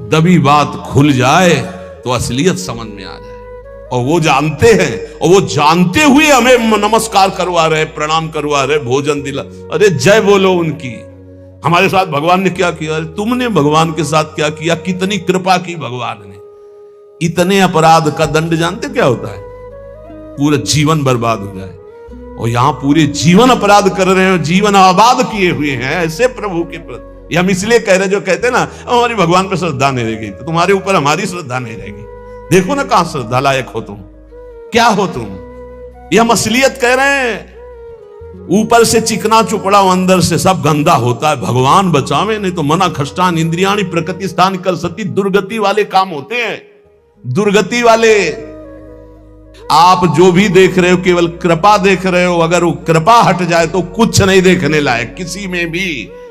दबी बात खुल जाए तो असलियत समझ में आ जाए। और वो जानते हैं, और वो जानते हुए हमें नमस्कार करवा रहे, प्रणाम करवा रहे, भोजन दिला। अरे जय बोलो उनकी। हमारे साथ भगवान ने क्या किया? तुमने भगवान के साथ क्या किया? कितनी कृपा की भगवान ने। इतने अपराध का दंड जानते क्या होता है? पूरा जीवन बर्बाद हो जाए। और यहां पूरे जीवन अपराध कर रहे हैं, जीवन आबाद किए हुए हैं ऐसे प्रभु के प्रति। ये हम इसलिए कह रहे, जो कहते हैं ना हमारी भगवान पर श्रद्धा नहीं रह गई, तो तुम्हारे ऊपर हमारी श्रद्धा नहीं रहेगी। देखो ना कहां श्रद्धा लायक हो तुम, क्या हो तुम। ये हम असलियत कह रहे हैं। ऊपर से चिकना चुपड़ा, अंदर से सब गंदा होता है। भगवान बचावे, नहीं तो मना खष्टान इंद्रियाणी प्रकृति स्थान कर सती। दुर्गति वाले काम होते हैं, दुर्गति वाले। आप जो भी देख रहे हो केवल कृपा देख रहे हो। अगर वो कृपा हट जाए तो कुछ नहीं देखने लायक किसी में भी।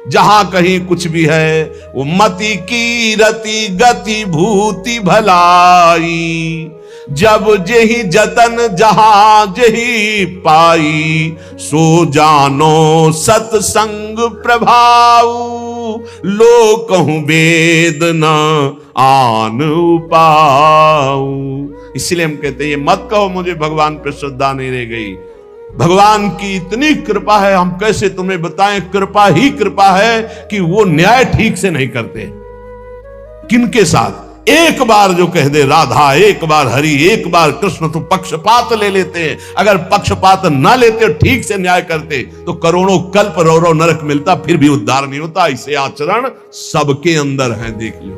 जहां कहीं कुछ भी है वो मति की रति गति भूति भलाई। जब जेहि जतन जहां जेहि पाई, सो जानो सत्संग प्रभाव। लो कहूं वेद न आन उपाऊ। इसलिए हम कहते हैं ये मत कहो मुझे भगवान पे श्रद्धा नहीं रह गई। भगवान की इतनी कृपा है, हम कैसे तुम्हें बताएं। कृपा ही कृपा है कि वो न्याय ठीक से नहीं करते। किनके साथ? एक बार जो कह दे राधा, एक बार हरि, एक बार कृष्ण, तो पक्षपात ले लेते हैं। अगर पक्षपात ना लेते, ठीक से न्याय करते, तो करोड़ों कल्प रौरव नरक मिलता, फिर भी उद्धार नहीं होता। इसे आचरण सबके अंदर है, देख लो।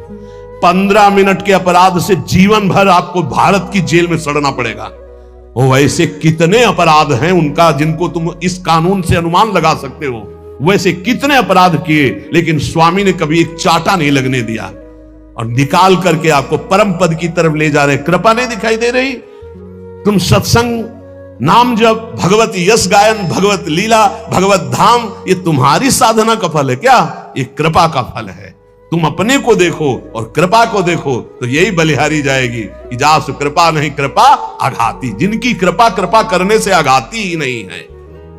15 मिनट के अपराध से जीवन भर आपको भारत की जेल में सड़ना पड़ेगा। और वैसे कितने अपराध हैं उनका, जिनको तुम इस कानून से अनुमान लगा सकते हो। वैसे कितने अपराध किए, लेकिन स्वामी ने कभी एक चाटा नहीं लगने दिया, और निकाल करके आपको परम पद की तरफ ले जा रहे। कृपा नहीं दिखाई दे रही? तुम सत्संग, नाम जप, भगवत यश गायन, भगवत लीला, भगवत धाम, ये तुम्हारी साधना का फल है क्या? ये कृपा का फल है। तुम अपने को देखो और कृपा को देखो, तो यही बलिहारी जाएगी कि जासु कृपा नहीं कृपा आघाती। जिनकी कृपा कृपा करने से आघाती ही नहीं है।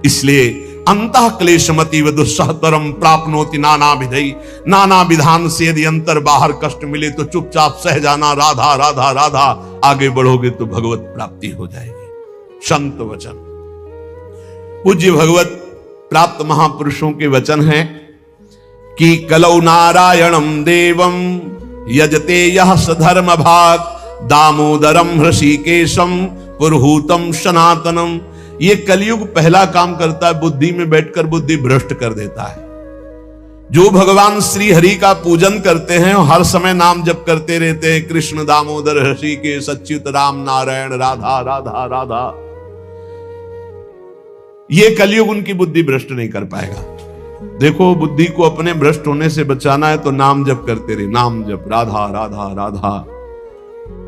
इसलिए अंतः क्लेशमति व दुस्सहतरम प्राप्नोति नाना विधि। नाना विधान से यदि अंतर बाहर कष्ट मिले तो चुपचाप सह जाना, राधा राधा राधा। आगे बढ़ोगे तो भगवत प्राप्ति हो जाएगी। संत वचन, पूज्य भगवत प्राप्त महापुरुषों के वचन हैं कि कलौ नारायणं देवं यजते यह सधर्म भाग, दामोदरम हृषिकेशम पुरहूतम सनातनम। ये कलयुग पहला काम करता है, बुद्धि में बैठकर बुद्धि भ्रष्ट कर देता है। जो भगवान श्री हरि का पूजन करते हैं, हर समय नाम जप करते रहते हैं, कृष्ण दामोदर हृषिकेश अच्युत राम नारायण राधा राधा राधा। ये कलयुग उनकी बुद्धि भ्रष्ट नहीं कर पाएगा। देखो, बुद्धि को अपने भ्रष्ट होने से बचाना है तो नाम जप करते रहे। नाम जप, राधा राधा राधा,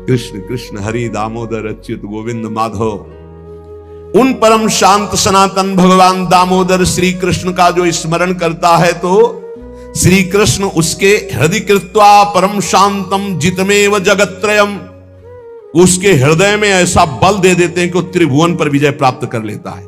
कृष्ण कृष्ण हरि दामोदर अच्युत गोविंद माधव। उन परम शांत सनातन भगवान दामोदर श्री कृष्ण का जो स्मरण करता है, तो श्री कृष्ण उसके हृदय कृत्वा परम शांतम जितमेव जगत्त्रयम, उसके हृदय में ऐसा बल दे देते हैं कि वो त्रिभुवन पर विजय प्राप्त कर लेता है।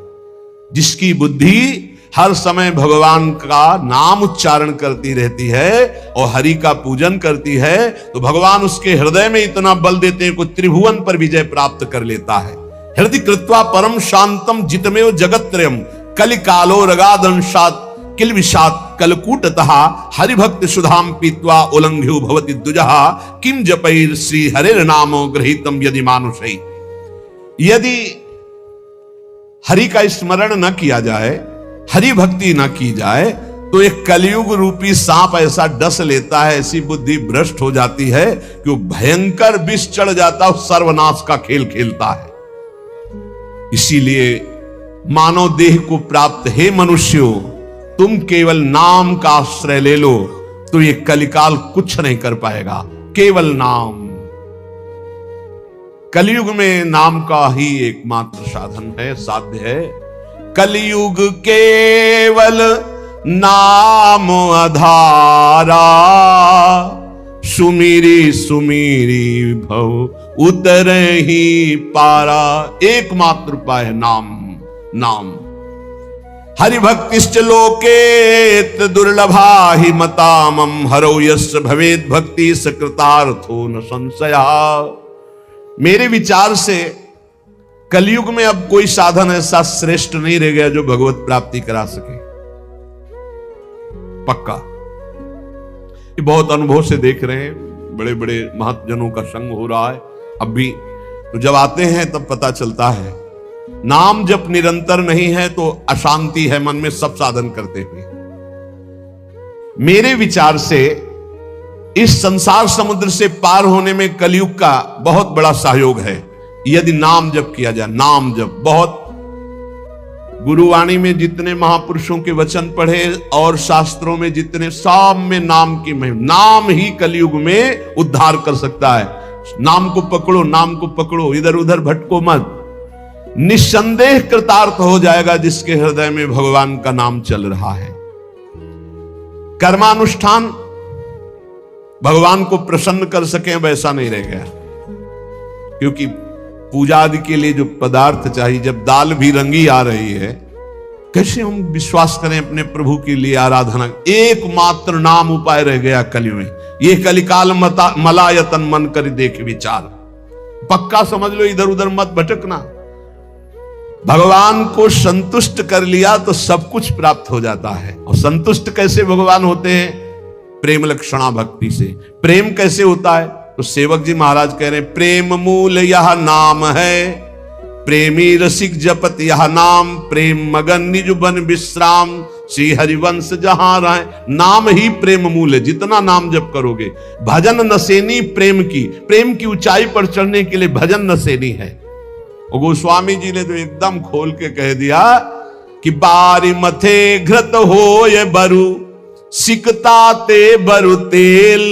जिसकी बुद्धि हर समय भगवान का नाम उच्चारण करती रहती है और हरि का पूजन करती है, तो भगवान उसके हृदय में इतना बल देते हैं कि त्रिभुवन पर विजय प्राप्त कर लेता है। हृदय कृत्वा परम शांतम जितमेव जगत्त्रयम कलिकालो रगादंशात किलविषात कलकूटतः हरिभक्त सुधाम पीत्वा उल्लंघ्यो भवति द्विजः किम जपैर श्री हरेर नामो गृहीतम यदि मानुषै। यदि हरि का स्मरण न किया जाए, हरि भक्ति न की जाए, तो एक कलयुग रूपी सांप ऐसा डस लेता है, ऐसी बुद्धि भ्रष्ट हो जाती है कि वो भयंकर विष चढ़ जाता है, सर्वनाश का खेल खेलता है। इसीलिए मानव देह को प्राप्त हे मनुष्यों, तुम केवल नाम का आश्रय ले लो तो ये कलिकाल कुछ नहीं कर पाएगा। केवल नाम, कलयुग में नाम का ही एकमात्र साधन है, साध्य है। कलयुग केवल नाम आधारा, सुमिरी सुमिरी भव उतरे ही पारा। एकमात्र उपाय है नाम। नाम हरिभक्तिश्च लोकेत दुर्लभा हि मतामम, हरौ यस्य भवेद भक्ति सकृतार्थो न संशया। मेरे विचार से कलयुग में अब कोई साधन ऐसा श्रेष्ठ नहीं रह गया जो भगवत प्राप्ति करा सके, पक्का। ये बहुत अनुभव से देख रहे हैं, बड़े बड़े महत्जनों का संग हो रहा है अब भी। तो जब आते हैं तब पता चलता है नाम जब निरंतर नहीं है तो अशांति है मन में सब साधन करते हुए। मेरे विचार से इस संसार समुद्र से पार होने में कलयुग का बहुत बड़ा सहयोग है यदि नाम जप किया जाए। नाम जप बहुत, गुरुवाणी में जितने महापुरुषों के वचन पढ़े और शास्त्रों में जितने, सब में नाम की महिमा। नाम ही कलयुग में उद्धार कर सकता है। नाम को पकड़ो, नाम को पकड़ो, इधर उधर भटको मत। निस्संदेह कृतार्थ हो जाएगा जिसके हृदय में भगवान का नाम चल रहा है। कर्मानुष्ठान भगवान को प्रसन्न कर सके वैसा नहीं रह गया, क्योंकि पूजा आदि के लिए जो पदार्थ चाहिए, जब दाल भी रंगी आ रही है, कैसे हम विश्वास करें अपने प्रभु के लिए आराधना। एकमात्र नाम उपाय रह गया कलयुग में। ये कलिकाल मलायतन मन कर देख विचार, पक्का समझ लो, इधर उधर मत भटकना। भगवान को संतुष्ट कर लिया तो सब कुछ प्राप्त हो जाता है। और संतुष्ट कैसे भगवान होते हैं? प्रेम लक्षणा भक्ति से। प्रेम कैसे होता है? तो सेवक जी महाराज कह रहे हैं, प्रेम मूल यह नाम है, प्रेमी रसिक जपत यह नाम, प्रेम मगन निज बन विश्राम, श्री हरिवंश जहां रहे। नाम ही प्रेम मूल है। जितना नाम जप करोगे, भजन नसेनी प्रेम की ऊंचाई पर चढ़ने के लिए भजन नसेनी है। और गोस्वामी जी ने तो एकदम खोल के कह दिया कि बारी मथे घृत हो ये बरु, सिकता ते बरु तेल,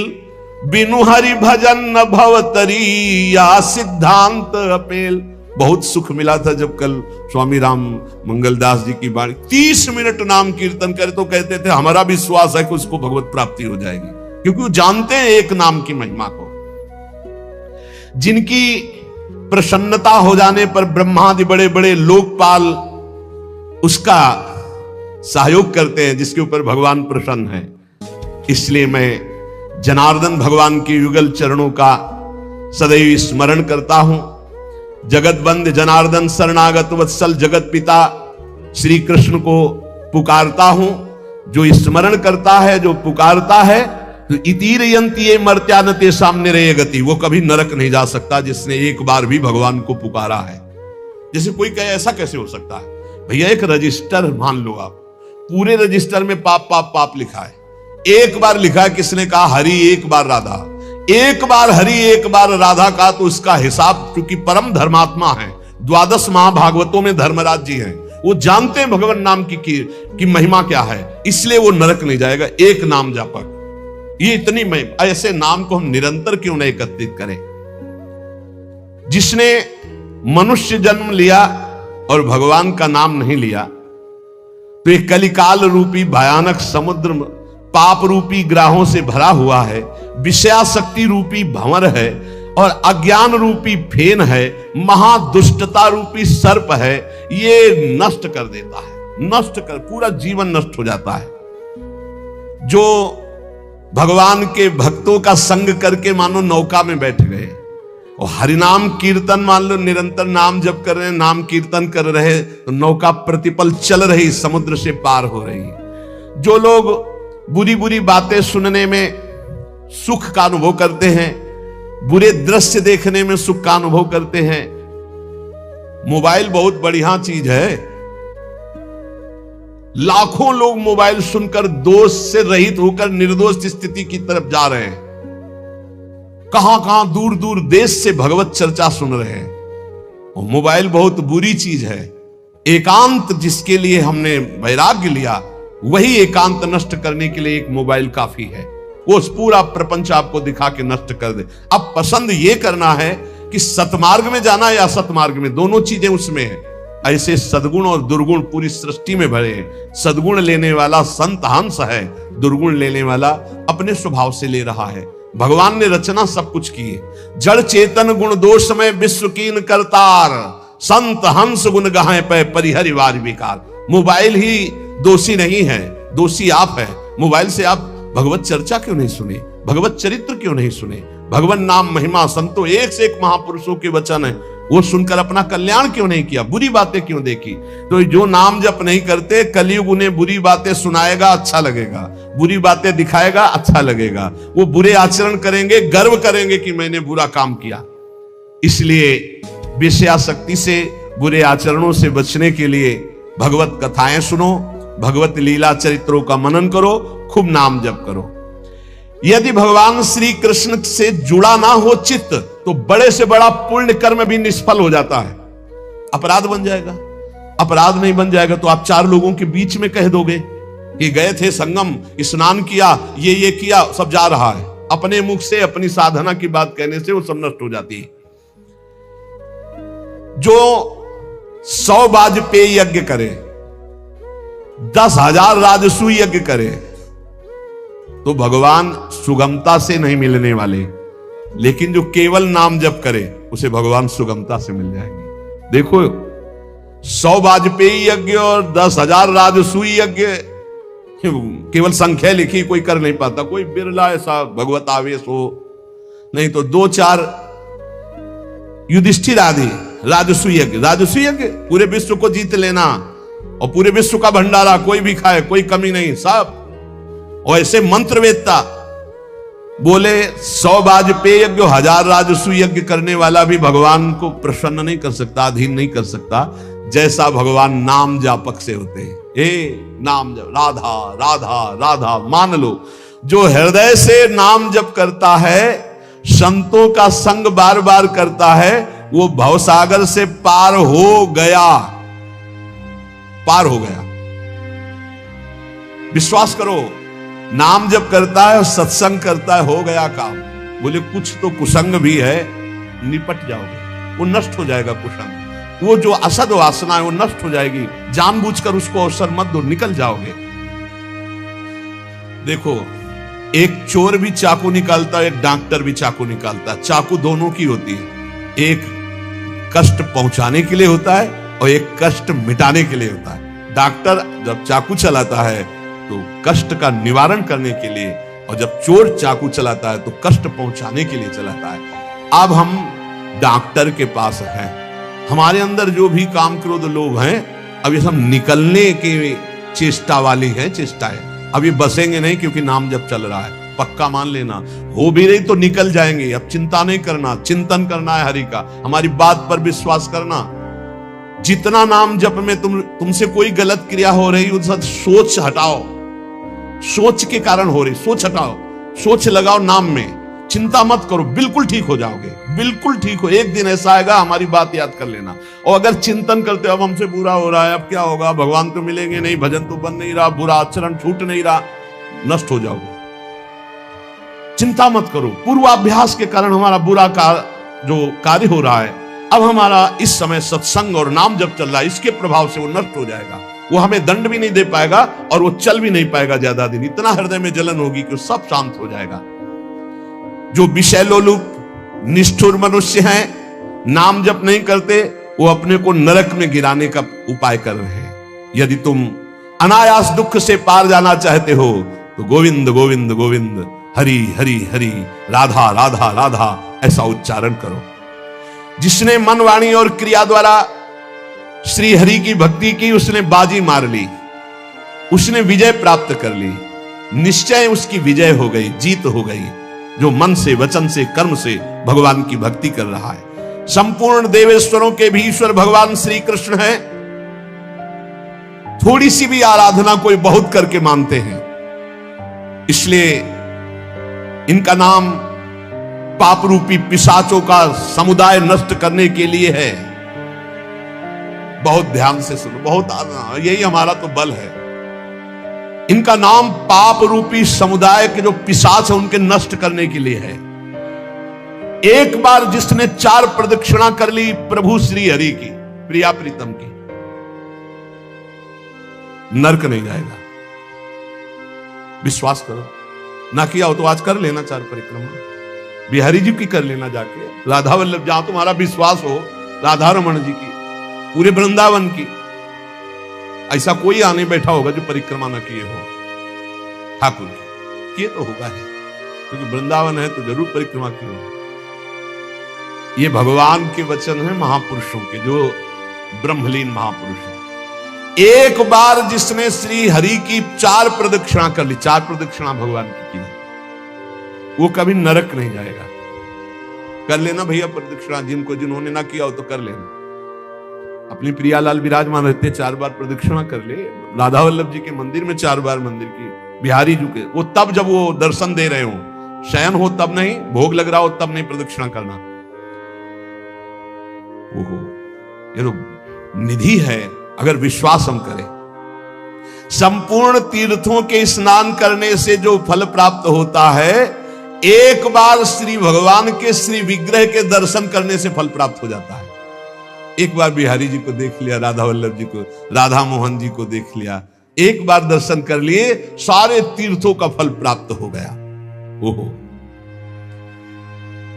बिनु हरि भजन न भवतरी, या सिद्धांत अपेल। बहुत सुख मिला था जब कल स्वामी राम मंगलदास जी की वाणी 30 मिनट नाम कीर्तन करे तो कहते थे हमारा विश्वास है कि उसको भगवत प्राप्ति हो जाएगी, क्योंकि वो जानते हैं एक नाम की महिमा को। जिनकी प्रसन्नता हो जाने पर ब्रह्मादि बड़े बड़े लोकपाल उसका सहयोग करते हैं, जिसके ऊपर भगवान प्रसन्न है। इसलिए मैं जनार्दन भगवान के युगल चरणों का सदैव स्मरण करता हूं। जगत बंद जनार्दन शरणागत वत्सल जगत पिता श्री कृष्ण को पुकारता हूं। जो स्मरण करता है, जो पुकारता है, तो इतीर यंती ये मर्त्यानते सामने रहे गति, वो कभी नरक नहीं जा सकता जिसने एक बार भी भगवान को पुकारा है। जैसे कोई कहे ऐसा कैसे हो सकता है? भैया एक रजिस्टर मान लो आप, पूरे रजिस्टर में पाप पाप पाप लिखा है। एक बार लिखा है, किसने कहा हरि एक बार राधा, एक बार हरि एक बार राधा का, तो उसका हिसाब, क्योंकि परम धर्मात्मा है, 12 महाभागवतों में धर्मराज जी हैं, वो जानते हैं भगवान नाम की महिमा क्या है, इसलिए वो नरक नहीं जाएगा। एक नाम जापक, ये इतनी महिमा। ऐसे नाम को हम निरंतर क्यों नहीं एकत्रित करें? जिसने मनुष्य जन्म लिया और भगवान का नाम नहीं लिया, तो एक कलिकाल रूपी भयानक समुद्र पाप रूपी ग्राहों से भरा हुआ है, विषयाशक्ति रूपी भंवर है, और अज्ञान रूपी फेन है, महादुष्टता रूपी सर्प है। ये नष्ट कर देता है, नष्ट कर, पूरा जीवन नष्ट हो जाता है। जो भगवान के भक्तों का संग करके मानो नौका में बैठ गए और हरिनाम कीर्तन, मान लो निरंतर नाम जप कर रहे हैं, नाम कीर्तन कर रहे, तो नौका प्रतिपल चल रही, समुद्र से पार हो रही। जो लोग बुरी बुरी बातें सुनने में सुख का अनुभव करते हैं, बुरे दृश्य देखने में सुख का अनुभव करते हैं, मोबाइल बहुत बढ़िया चीज है। लाखों लोग मोबाइल सुनकर दोष से रहित होकर निर्दोष स्थिति की तरफ जा रहे हैं। कहां कहां दूर दूर देश से भगवत चर्चा सुन रहे हैं। और मोबाइल बहुत बुरी चीज है। एकांत जिसके लिए हमने वैराग्य लिया, वही एकांत नष्ट करने के लिए एक मोबाइल काफी है। वो पूरा प्रपंच आपको दिखा के नष्ट कर दे। अब पसंद ये करना है कि सतमार्ग में जाना या असतमार्ग में, दोनों चीजें उसमें है। ऐसे सद्गुण और दुर्गुण पूरी सृष्टि में भरे हैं। सद्गुण लेने वाला संत हंस है, दुर्गुण लेने वाला अपने स्वभाव से ले रहा है। भगवान ने रचना सब कुछ की है। जड़ चेतन गुण दोष में विश्व कीन करतार, संत हंस गुण गाहे पे परिहरिवार विकार। मोबाइल ही दोषी नहीं है, दोषी आप है। मोबाइल से आप भगवत चर्चा क्यों नहीं सुने, भगवत चरित्र क्यों नहीं सुने, भगवान नाम महिमा संतों, एक से एक महापुरुषों के वचन है, वो सुनकर अपना कल्याण क्यों नहीं किया, बुरी बातें क्यों देखी। तो जो नाम जप नहीं करते, कलयुग उन्हें बुरी बातें सुनाएगा, अच्छा लगेगा, बुरी बातें दिखाएगा, अच्छा लगेगा। वो बुरे आचरण करेंगे, गर्व करेंगे कि मैंने बुरा काम किया। इसलिए विषयासक्ति से, बुरे आचरणों से बचने के लिए भगवत कथाएं सुनो, भगवत लीला चरित्रों का मनन करो, खूब नाम जप करो। यदि भगवान श्री कृष्ण से जुड़ा ना हो चित्त, तो बड़े से बड़ा पुण्य कर्म भी निष्फल हो जाता है, अपराध बन जाएगा। अपराध नहीं बन जाएगा तो आप चार लोगों के बीच में कह दोगे कि गए थे संगम, स्नान किया, ये किया, सब जा रहा है। अपने मुख से अपनी साधना की बात कहने से वो सब नष्ट हो जाती है। जो 100 वाजपेयी यज्ञ करे, 10,000 राजसू यज्ञ करे, तो भगवान सुगमता से नहीं मिलने वाले, लेकिन जो केवल नाम जप करे उसे भगवान सुगमता से मिल जाएंगे। देखो, 100 वाजपेयी यज्ञ और 10,000 राजसू यज्ञ, केवल संख्या लिखी, कोई कर नहीं पाता, कोई बिरला ऐसा भगवत आवेश हो, नहीं तो 2-4 युधिष्ठिर आदि राजसू यज्ञ पूरे विश्व को जीत लेना, और पूरे विश्व का भंडारा, कोई भी खाए, कोई कमी नहीं, सब। और ऐसे मंत्रवेत्ता बोले 100 वाजपेयी यज्ञ, 1000 राजसू यज्ञ करने वाला भी भगवान को प्रसन्न नहीं कर सकता, अधीन नहीं कर सकता, जैसा भगवान नाम जापक से होते हैं। नाम जप, राधा राधा राधा, मान लो जो हृदय से नाम जप करता है, संतों का संग बार बार करता है, वो भवसागर से पार हो गया। विश्वास करो, नाम जप करता है और सत्संग करता है, हो गया काम। बोले कुछ तो कुसंग भी है, निपट जाओगे, वो नष्ट हो जाएगा कुसंग, वो जो असद वासना है वो नष्ट हो जाएगी। जानबूझकर उसको अवसर मत दो, निकल जाओगे। देखो, एक चोर भी चाकू निकालता है, एक डॉक्टर भी चाकू निकालता है, चाकू दोनों की होती है, एक कष्ट पहुंचाने के लिए होता है और एक कष्ट मिटाने के लिए होता है। डॉक्टर जब चाकू चलाता है तो कष्ट का निवारण करने के लिए, और जब चोर चाकू चलाता है तो कष्ट पहुंचाने के लिए चलाता है। अब हम डॉक्टर के पास हैं, हमारे अंदर जो भी काम क्रोध लोभ हैं, अब ये सब निकलने के चेष्टा वाली है, चेष्टाएं। अब ये बसेंगे नहीं, क्योंकि नाम जब चल रहा है, पक्का मान लेना। हो भी रही तो निकल जाएंगे। अब चिंता नहीं करना, चिंतन करना है हरि का, हमारी बात पर विश्वास करना। जितना नाम जप में तुमसे कोई गलत क्रिया हो रही, उसका सोच हटाओ, सोच के कारण हो रही, सोच हटाओ, सोच लगाओ नाम में, चिंता मत करो, बिल्कुल ठीक हो जाओगे, बिल्कुल ठीक हो। एक दिन ऐसा आएगा, हमारी बात याद कर लेना। और अगर चिंतन करते हो अब हमसे बुरा हो रहा है, अब क्या होगा, भगवान तो मिलेंगे नहीं, भजन तो बन नहीं रहा, बुरा आचरण छूट नहीं रहा, नष्ट हो जाओगे। चिंता मत करो, पूर्वाभ्यास के कारण हमारा बुरा जो कार्य हो रहा है, अब हमारा इस समय सत्संग और नाम जब चल रहा है, इसके प्रभाव से वो नष्ट हो जाएगा। वो हमें दंड भी नहीं दे पाएगा और वो चल भी नहीं पाएगा ज्यादा दिन। इतना हृदय में जलन होगी कि सब शांत हो जाएगा। जो विषय लोलुप निष्ठुर मनुष्य हैं, नाम जप नहीं करते, वो अपने को नरक में गिराने का उपाय कर रहे हैं। यदि तुम अनायास दुख से पार जाना चाहते हो तो गोविंद गोविंद गोविंद, हरि हरि हरि, राधा राधा राधा, ऐसा उच्चारण करो। जिसने मन वाणी और क्रिया द्वारा श्री हरि की भक्ति की, उसने बाजी मार ली, उसने विजय प्राप्त कर ली। निश्चय उसकी विजय हो गई, जीत हो गई। जो मन से, वचन से, कर्म से भगवान की भक्ति कर रहा है। संपूर्ण देवेश्वरों के भी ईश्वर भगवान श्री कृष्ण है। थोड़ी सी भी आराधना कोई बहुत करके मानते हैं, इसलिए इनका नाम पाप रूपी पिशाचों का समुदाय नष्ट करने के लिए है। बहुत ध्यान से सुनो, बहुत यही हमारा तो बल है। इनका नाम पाप रूपी समुदाय के जो पिशाच है उनके नष्ट करने के लिए है। एक बार जिसने 4 प्रदक्षिणा कर ली प्रभु श्री हरि की, प्रिया प्रीतम की, नरक नहीं जाएगा। विश्वास करो, ना किया हो तो आज कर लेना 4 परिक्रमा, बिहारी जी की कर लेना जाके, राधा वल्लभ, जहां तुम्हारा विश्वास हो, राधा रमन जी की, पूरे वृंदावन की। ऐसा कोई आने बैठा होगा जो परिक्रमा न किए हो ठाकुर की, किए तो होगा है। क्योंकि वृंदावन है तो जरूर परिक्रमा की होगी। ये भगवान के वचन हैं महापुरुषों के, जो ब्रह्मलीन महापुरुष हैं। एक बार जिसने श्री हरि की 4 प्रदक्षिणा कर ली, 4 प्रदक्षिणा भगवान की वो कभी नरक नहीं जाएगा। कर लेना भैया प्रदक्षिणा, जिन्होंने ना किया हो तो कर लेना। अपनी प्रियालाल विराजमान रहते 4 बार प्रदक्षिणा कर ले। राधा वल्लभ जी के मंदिर में 4 बार मंदिर की, बिहारी जी के, वो तब जब वो दर्शन दे रहे हो, शयन हो तब नहीं, भोग लग रहा हो तब नहीं प्रदक्षिणा करना। ओहो, ये तो निधि है अगर विश्वास हम करें। संपूर्ण तीर्थों के स्नान करने से जो फल प्राप्त होता है, एक बार श्री भगवान के श्री विग्रह के दर्शन करने से फल प्राप्त हो जाता है। एक बार बिहारी जी को देख लिया, राधा वल्लभ जी को, राधा मोहन जी को देख लिया, एक बार दर्शन कर लिए, सारे तीर्थों का फल प्राप्त हो गया। ओहो,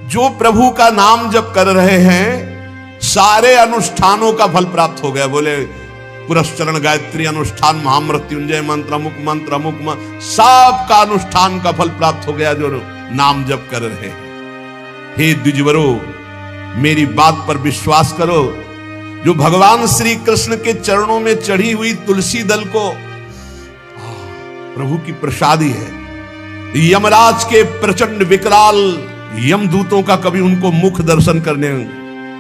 जो प्रभु का नाम जप कर रहे हैं, सारे अनुष्ठानों का फल प्राप्त हो गया। बोले पुरस्चरण गायत्री अनुष्ठान, महामृत्युंजय मंत्र, अमुक मंत्र, अमुक मंत्र, सब का अनुष्ठान का फल प्राप्त हो गया जो नाम जप कर रहे हैं। हे द्विजवरो, मेरी बात पर विश्वास करो। जो भगवान श्री कृष्ण के चरणों में चढ़ी हुई तुलसी दल को प्रभु की प्रसादी है। यमराज के प्रचंड विकराल यमदूतों का कभी उनको मुख दर्शन करने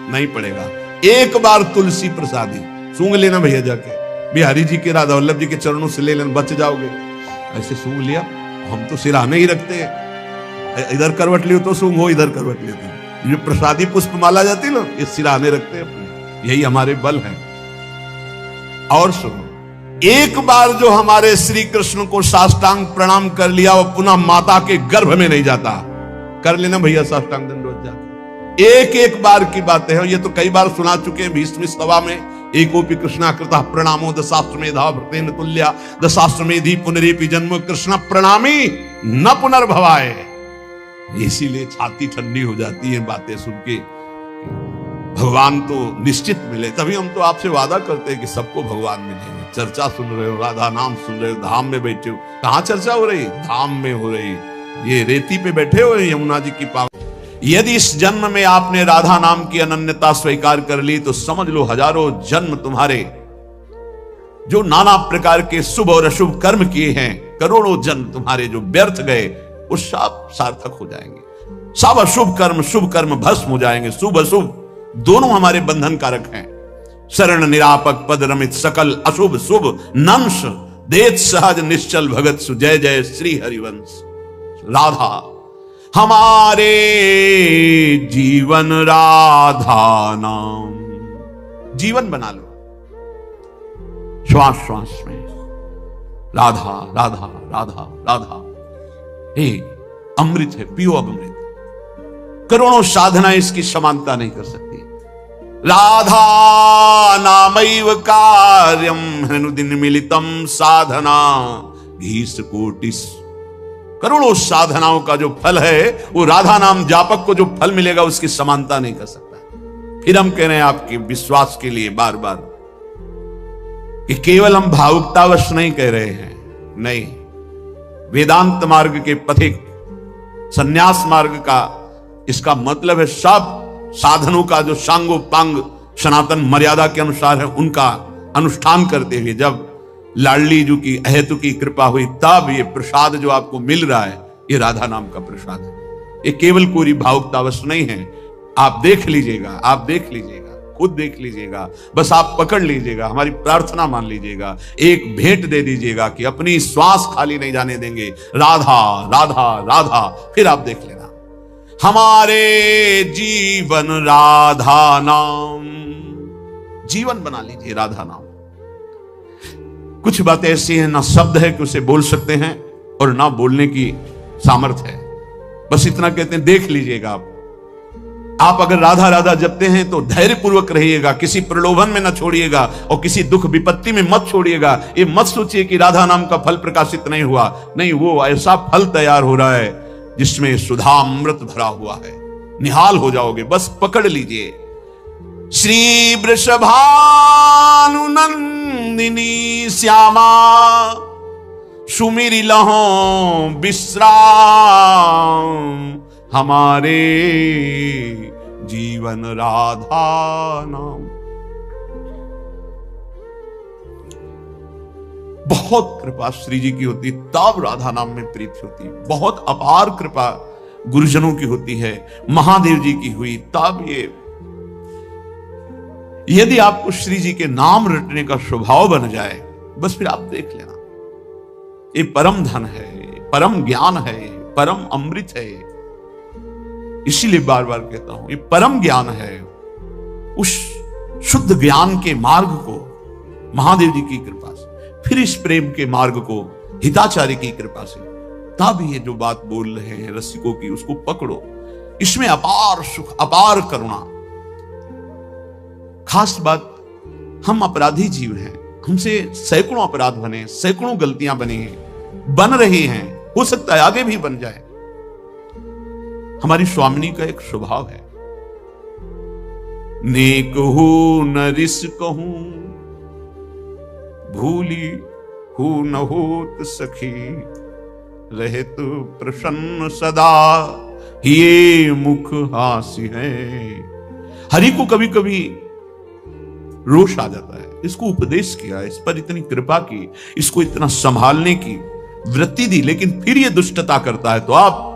नहीं पड़ेगा। एक बार तुलसी प्रसादी सूंघ लेना भैया, जाके बिहारी जी के, राधा वल्लभ जी के चरणों से ले लेना, बच जाओगे। ऐसे सूंघ लिया, हम तो सिराने ही रखते हैं, इधर करवट लियो तो सूंघो, इधर करवट लियो तो। ये प्रसादी पुष्प माला जाती ना, ये सिराने रखते हैं अपने, यही हमारे बल है। और सुनो, एक बार जो हमारे श्री कृष्ण को साष्टांग प्रणाम कर लिया, वो पुनः माता के गर्भ में नहीं जाता। कर लेना भैया साष्टांग दंडवत जाके। एक एक बार की बातें हैं, ये तो कई बार सुना चुके हैं भीष्म सभा में। एकोपि कृष्णाकृतः प्रणामो दशाश्वमेधा भृतेन तुल्या, दशाश्वमेधी पुनरेपि जन्म कृष्ण प्रणामी न पुनर्भवाय। इसीलिए छाती ठंडी हो जाती है बातें सुन के। भगवान तो निश्चित मिले, तभी हम तो आपसे वादा करते हैं कि सबको भगवान मिलेंगे। चर्चा सुन रहे हो, राधा नाम सुन रहे हो, धाम में बैठे हो। कहां चर्चा हो रही? धाम में हो रही। ये रेती पे बैठे हो यमुना जी की पावन। यदि इस जन्म में आपने राधा नाम की अनन्यता स्वीकार कर ली, तो समझ लो हजारों जन्म तुम्हारे जो नाना प्रकार के शुभ और अशुभ कर्म किए हैं, करोड़ों जन्म तुम्हारे जो व्यर्थ गए, वो सब सार्थक हो जाएंगे। सब अशुभ कर्म शुभ कर्म भस्म हो जाएंगे। शुभ अशुभ दोनों हमारे बंधन कारक हैं। शरण निरापक पद रमित सकल अशुभ शुभ नंश देत सहज निश्चल भगत सु। जय जय श्री हरिवंश। राधा हमारे जीवन राधा नाम, जीवन बना लो श्वास श्वास में। राधा राधा राधा राधा, हे अमृत है, पियो अमृत। करोड़ों साधना इसकी समानता नहीं कर सकती। राधा नामैव कार्यम हनुदिन मिलितम साधना घीस कोटिस। करोड़ों साधनाओं का जो फल है, वो राधा नाम जापक को जो फल मिलेगा उसकी समानता नहीं कर सकता। फिर हम कह रहे हैं आपके विश्वास के लिए बार बार कि केवल हम भावुकतावश नहीं कह रहे हैं, नहीं। वेदांत मार्ग के पथिक, संन्यास मार्ग का इसका मतलब है सब साधनों का जो सांगोपांग सनातन मर्यादा के अनुसार है, उनका अनुष्ठान करते हुए जब लाडली जी की अहेतु की कृपा हुई, तब ये प्रसाद जो आपको मिल रहा है, ये राधा नाम का प्रसाद है। ये केवल कोई भावुकतावश नहीं है। आप देख लीजिएगा, आप देख लीजिएगा, खुद देख लीजिएगा। बस आप पकड़ लीजिएगा, हमारी प्रार्थना मान लीजिएगा, एक भेंट दे दीजिएगा कि अपनी श्वास खाली नहीं जाने देंगे। राधा राधा राधा, फिर आप देख लेना हमारे जीवन राधा नाम। जीवन बना लीजिए राधा नाम। कुछ बातें ऐसी हैं, ना शब्द है कि उसे बोल सकते हैं और ना बोलने की सामर्थ्य है। बस इतना कहते हैं, देख लीजिएगा। आप अगर राधा राधा जपते हैं तो धैर्य पूर्वक रहिएगा, किसी प्रलोभन में न छोड़िएगा और किसी दुख विपत्ति में मत छोड़िएगा। ये मत सोचिए कि राधा नाम का फल प्रकाशित नहीं हुआ, नहीं, वो ऐसा फल तैयार हो रहा है जिसमें सुधामृत भरा हुआ है। निहाल हो जाओगे, बस पकड़ लीजिए। श्री वृषभानुनंदिनी श्यामा सुमिर लहो विश्राम, हमारे जीवन राधा नाम। बहुत कृपा श्री जी की होती तब राधा नाम में प्रीति होती। बहुत अपार कृपा गुरुजनों की होती है, महादेव जी की हुई तब ये। यदि आपको श्री जी के नाम रटने का स्वभाव बन जाए, बस फिर आप देख लेना, ये परम धन है, परम ज्ञान है, परम अमृत है। इसीलिए बार बार कहता हूं, ये परम ज्ञान है। उस शुद्ध ज्ञान के मार्ग को महादेव जी की कृपा से, फिर इस प्रेम के मार्ग को हिताचार्य की कृपा से, तब ये जो बात बोल रहे हैं रसिकों की, उसको पकड़ो। इसमें अपार सुख, अपार करुणा। खास बात, हम अपराधी जीव हैं, हमसे सैकड़ों अपराध बने, सैकड़ों गलतियां बनी हैं, बन रही हैं, हो सकता है आगे भी बन जाए। हमारी स्वामिनी का एक स्वभाव है, नेक हूं न रिस कहूं, भूली हूं न होत सखी, रहे तो प्रसन्न सदा, ये मुख हास्य है। हरि को कभी कभी रोष आ जाता है, इसको उपदेश किया, इस पर इतनी कृपा की, इसको इतना संभालने की वृत्ति दी, लेकिन फिर ये दुष्टता करता है, तो आप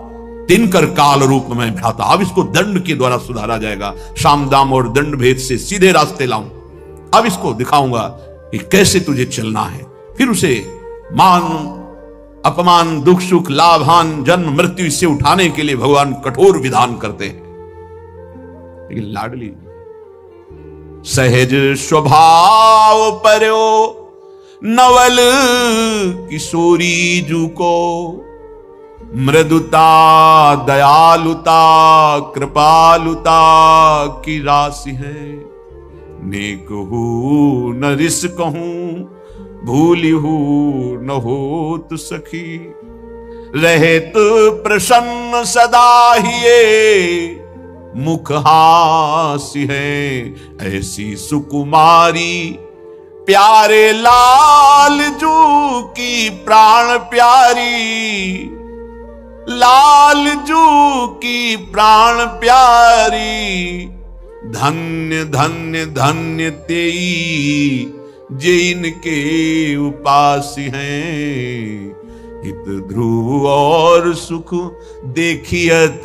दिनकर काल रूप में भ्राता, अब इसको दंड के द्वारा सुधारा जाएगा। शाम दाम और दंड भेद से सीधे रास्ते लाऊं, अब इसको दिखाऊंगा कि कैसे तुझे चलना है। फिर उसे मान अपमान, दुख सुख, लाभ हान, जन्म मृत्यु, इससे उठाने के लिए भगवान कठोर विधान करते हैं। लेकिन लाडली सहज स्वभाव पर्यो, नवल किशोरी जू को, मृदुता दयालुता कृपालुता की राशि है। नेक हूं न रिस कहूं, भूली हूं न होत सखी, रहे तो प्रसन्न सदा ही, मुख हास्य है। ऐसी सुकुमारी प्यारे लाल जू की प्राण प्यारी, लाल जू की प्राण प्यारी, धन्य धन्य धन्य तेई जैन के उपासी हैं। हित ध्रुव और सुख देखियत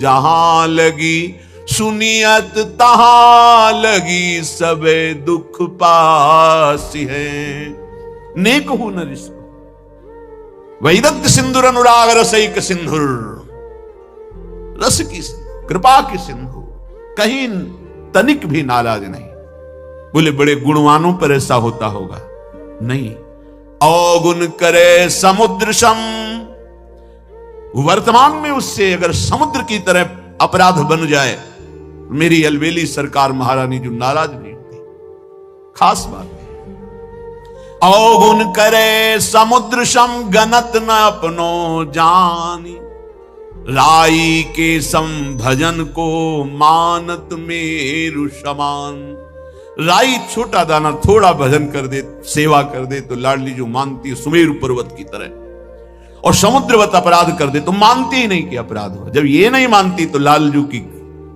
जहां लगी, सुनियत तहां लगी, सबे दुख पासी हैं। नेक हूं न रिस, वैदग्ध सिंधुर अनुराग रसैक सिंधुर, रस की कृपा की सिंधु, कहीं तनिक भी नाराज नहीं। बोले बड़े गुणवानों पर ऐसा होता होगा, नहीं। अवगुण करे समुद्र सम, वर्तमान में उससे अगर समुद्र की तरह अपराध बन जाए, मेरी अलवेली सरकार महारानी जो नाराज नहीं होती। खास बात है, अवगुण करे समुद्र सम, गनत न अपनो जानी, राई के सम भजन को मानत मेरु समान। राई छोटा दाना थोड़ा भजन कर दे, सेवा कर दे, तो लाडली जो मानती है सुमेरु पर्वत की तरह, और समुद्रवत अपराध कर दे तो मानती ही नहीं कि अपराध हो। जब ये नहीं मानती तो लालजू की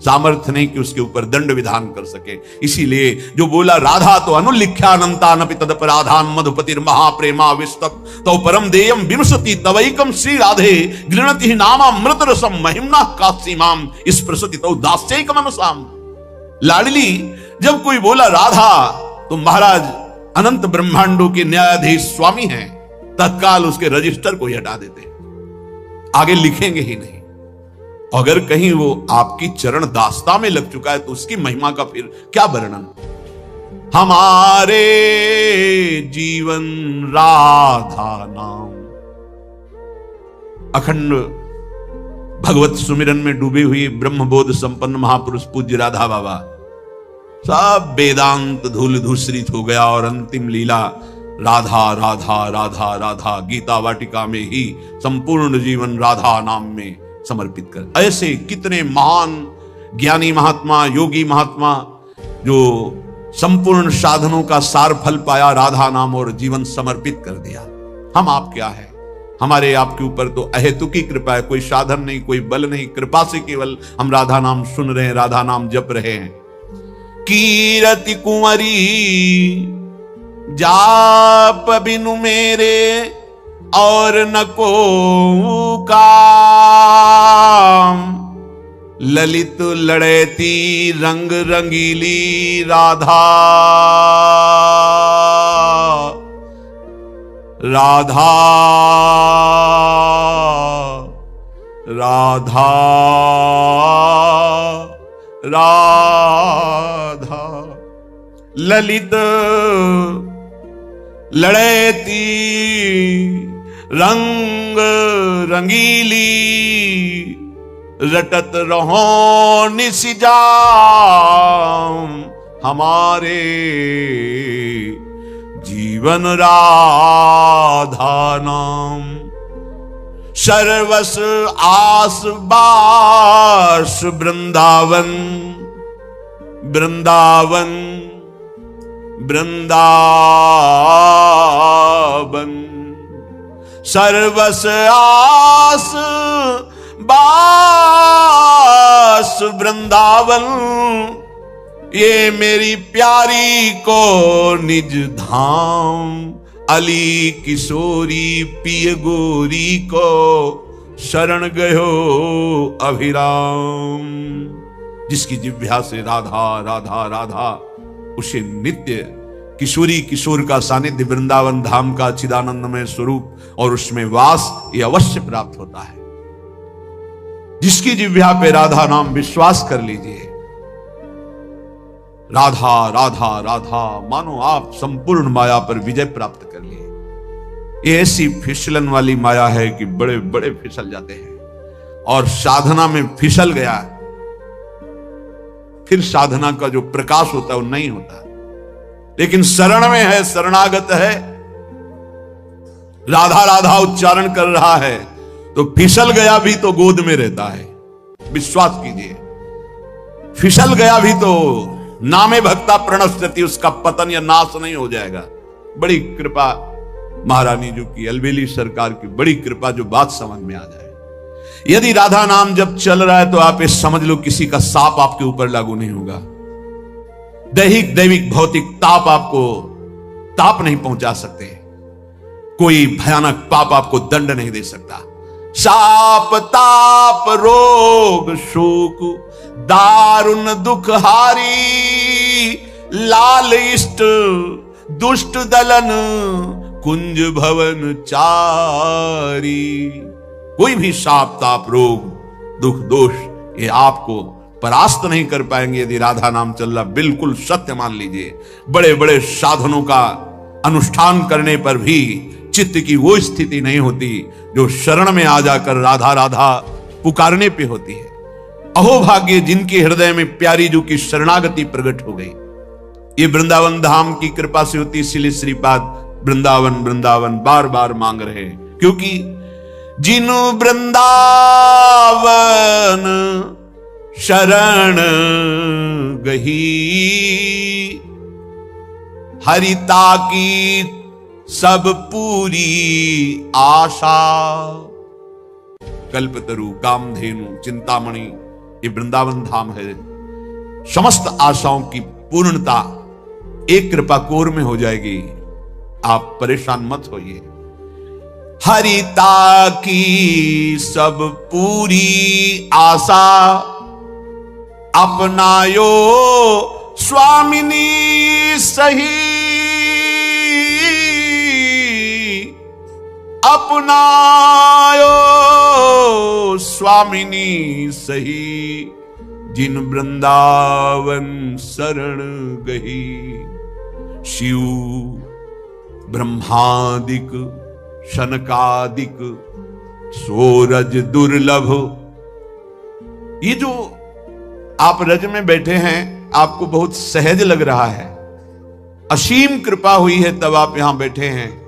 सामर्थ्य नहीं कि उसके ऊपर दंड विधान कर सके। इसीलिए जो बोला राधा तो अनुलिख्यानंतानपि तदपराधान, मधुपतिर महाप्रेमा विस्तप तो परम देयम विमसति तवैकम श्री राधे, गृणति नामामृत रसम महिम्ना कासीमाम स्पृशति तो दास्यैकम मनसाम। लाडली जब कोई बोला राधा, तो महाराज अनंत ब्रह्मांडों के न्यायाधीश स्वामी हैं, तत्काल उसके रजिस्टर को हटा देते, आगे लिखेंगे ही नहीं। अगर कहीं वो आपकी चरण दास्ता में लग चुका है तो उसकी महिमा का फिर क्या वर्णन। हमारे जीवन राधा नाम, अखंड भगवत सुमिरन में डूबे हुए ब्रह्मबोध संपन्न महापुरुष पूज्य राधा बाबा, सब वेदांत धूल धूसरित हो गया और अंतिम लीला राधा राधा राधा राधा, गीता वाटिका में ही संपूर्ण जीवन राधा नाम में समर्पित कर। ऐसे कितने महान ज्ञानी महात्मा, योगी महात्मा जो संपूर्ण साधनों का सार फल पाया, राधा नाम और जीवन समर्पित कर दिया। हम आप क्या है? हमारे आपके ऊपर तो अहेतुकी कृपा है, कोई साधन नहीं, कोई बल नहीं, कृपा से केवल हम राधा नाम सुन रहे हैं, राधा नाम जप रहे हैं। कीरति कुंवरी जाप बिनु मेरे और न को काम, ललित लड़ैती रंग रंगीली राधा, राधा राधा राधा, ललित लड़ैती रंग रंगीली, रटत रहो निशिजाम हमारे जीवन राधा नाम। सर्वस आस बास वृंदावन, वृंदावन वृंदावन, सर्वस आस बास वृंदावन, ये मेरी प्यारी को निज धाम, अली किशोरी पिय गोरी को शरण गयो अभिराम। जिसकी जिह्वा से राधा राधा राधा, उसे नित्य किशोरी किशोर का सानिध्य, वृंदावन धाम का चिदानंदमय स्वरूप और उसमें वास ये अवश्य प्राप्त होता है। जिसकी जिह्वा पे राधा नाम, विश्वास कर लीजिए, राधा राधा राधा, मानो आप संपूर्ण माया पर विजय प्राप्त कर लिए। ये ऐसी फिसलन वाली माया है कि बड़े बड़े फिसल जाते हैं, और साधना में फिसल गया फिर साधना का जो प्रकाश होता है वो नहीं होता। लेकिन शरण में है, शरणागत है, राधा राधा उच्चारण कर रहा है, तो फिसल गया भी तो गोद में रहता है। विश्वास कीजिए, फिसल गया भी तो नामे भक्ता प्रणश्यति, उसका पतन या नाश नहीं हो जाएगा। बड़ी कृपा महारानी जी की, अलबेली सरकार की बड़ी कृपा, जो बात समझ में आ जाए। यदि राधा नाम जब चल रहा है तो आप ये समझ लो किसी का साप आपके ऊपर लागू नहीं होगा। दैहिक दैविक भौतिक ताप आपको ताप नहीं पहुंचा सकते, कोई भयानक पाप आपको दंड नहीं दे सकता। शाप ताप रोग शोक दारुण दुख हारी, लाल इष्ट दुष्ट दलन कुंज भवन चारी। कोई भी शाप ताप रोग दुख दोष ये आपको परास्त नहीं कर पाएंगे यदि राधा नाम चल रहा। बिल्कुल सत्य मान लीजिए। बड़े बड़े साधनों का अनुष्ठान करने पर भी चित्त की वो स्थिति नहीं होती जो शरण में आ जाकर राधा राधा पुकारने पे होती है। अहो भाग्य जिनके हृदय में प्यारी जो की शरणागति प्रकट हो गई। ये वृंदावन धाम की कृपा से होती, इसलिए श्रीपाद वृंदावन वृंदावन बार बार मांग रहे हैं, क्योंकि जिन वृंदावन शरण गही, हरिता की सब पूरी आशा। कल्पतरु कामधेनु चिंतामणि ये वृंदावन धाम है। समस्त आशाओं की पूर्णता एक कृपा कोर में हो जाएगी, आप परेशान मत होइए। हरिता की सब पूरी आशा, अपनायो स्वामिनी सही, अपनायो स्वामिनी सही, जिन वृंदावन शरण गही। शिव ब्रह्मादिक शनकादिक सोरज दुर्लभ। ये जो आप रज में बैठे हैं आपको बहुत सहज लग रहा है, असीम कृपा हुई है तब आप यहां बैठे हैं।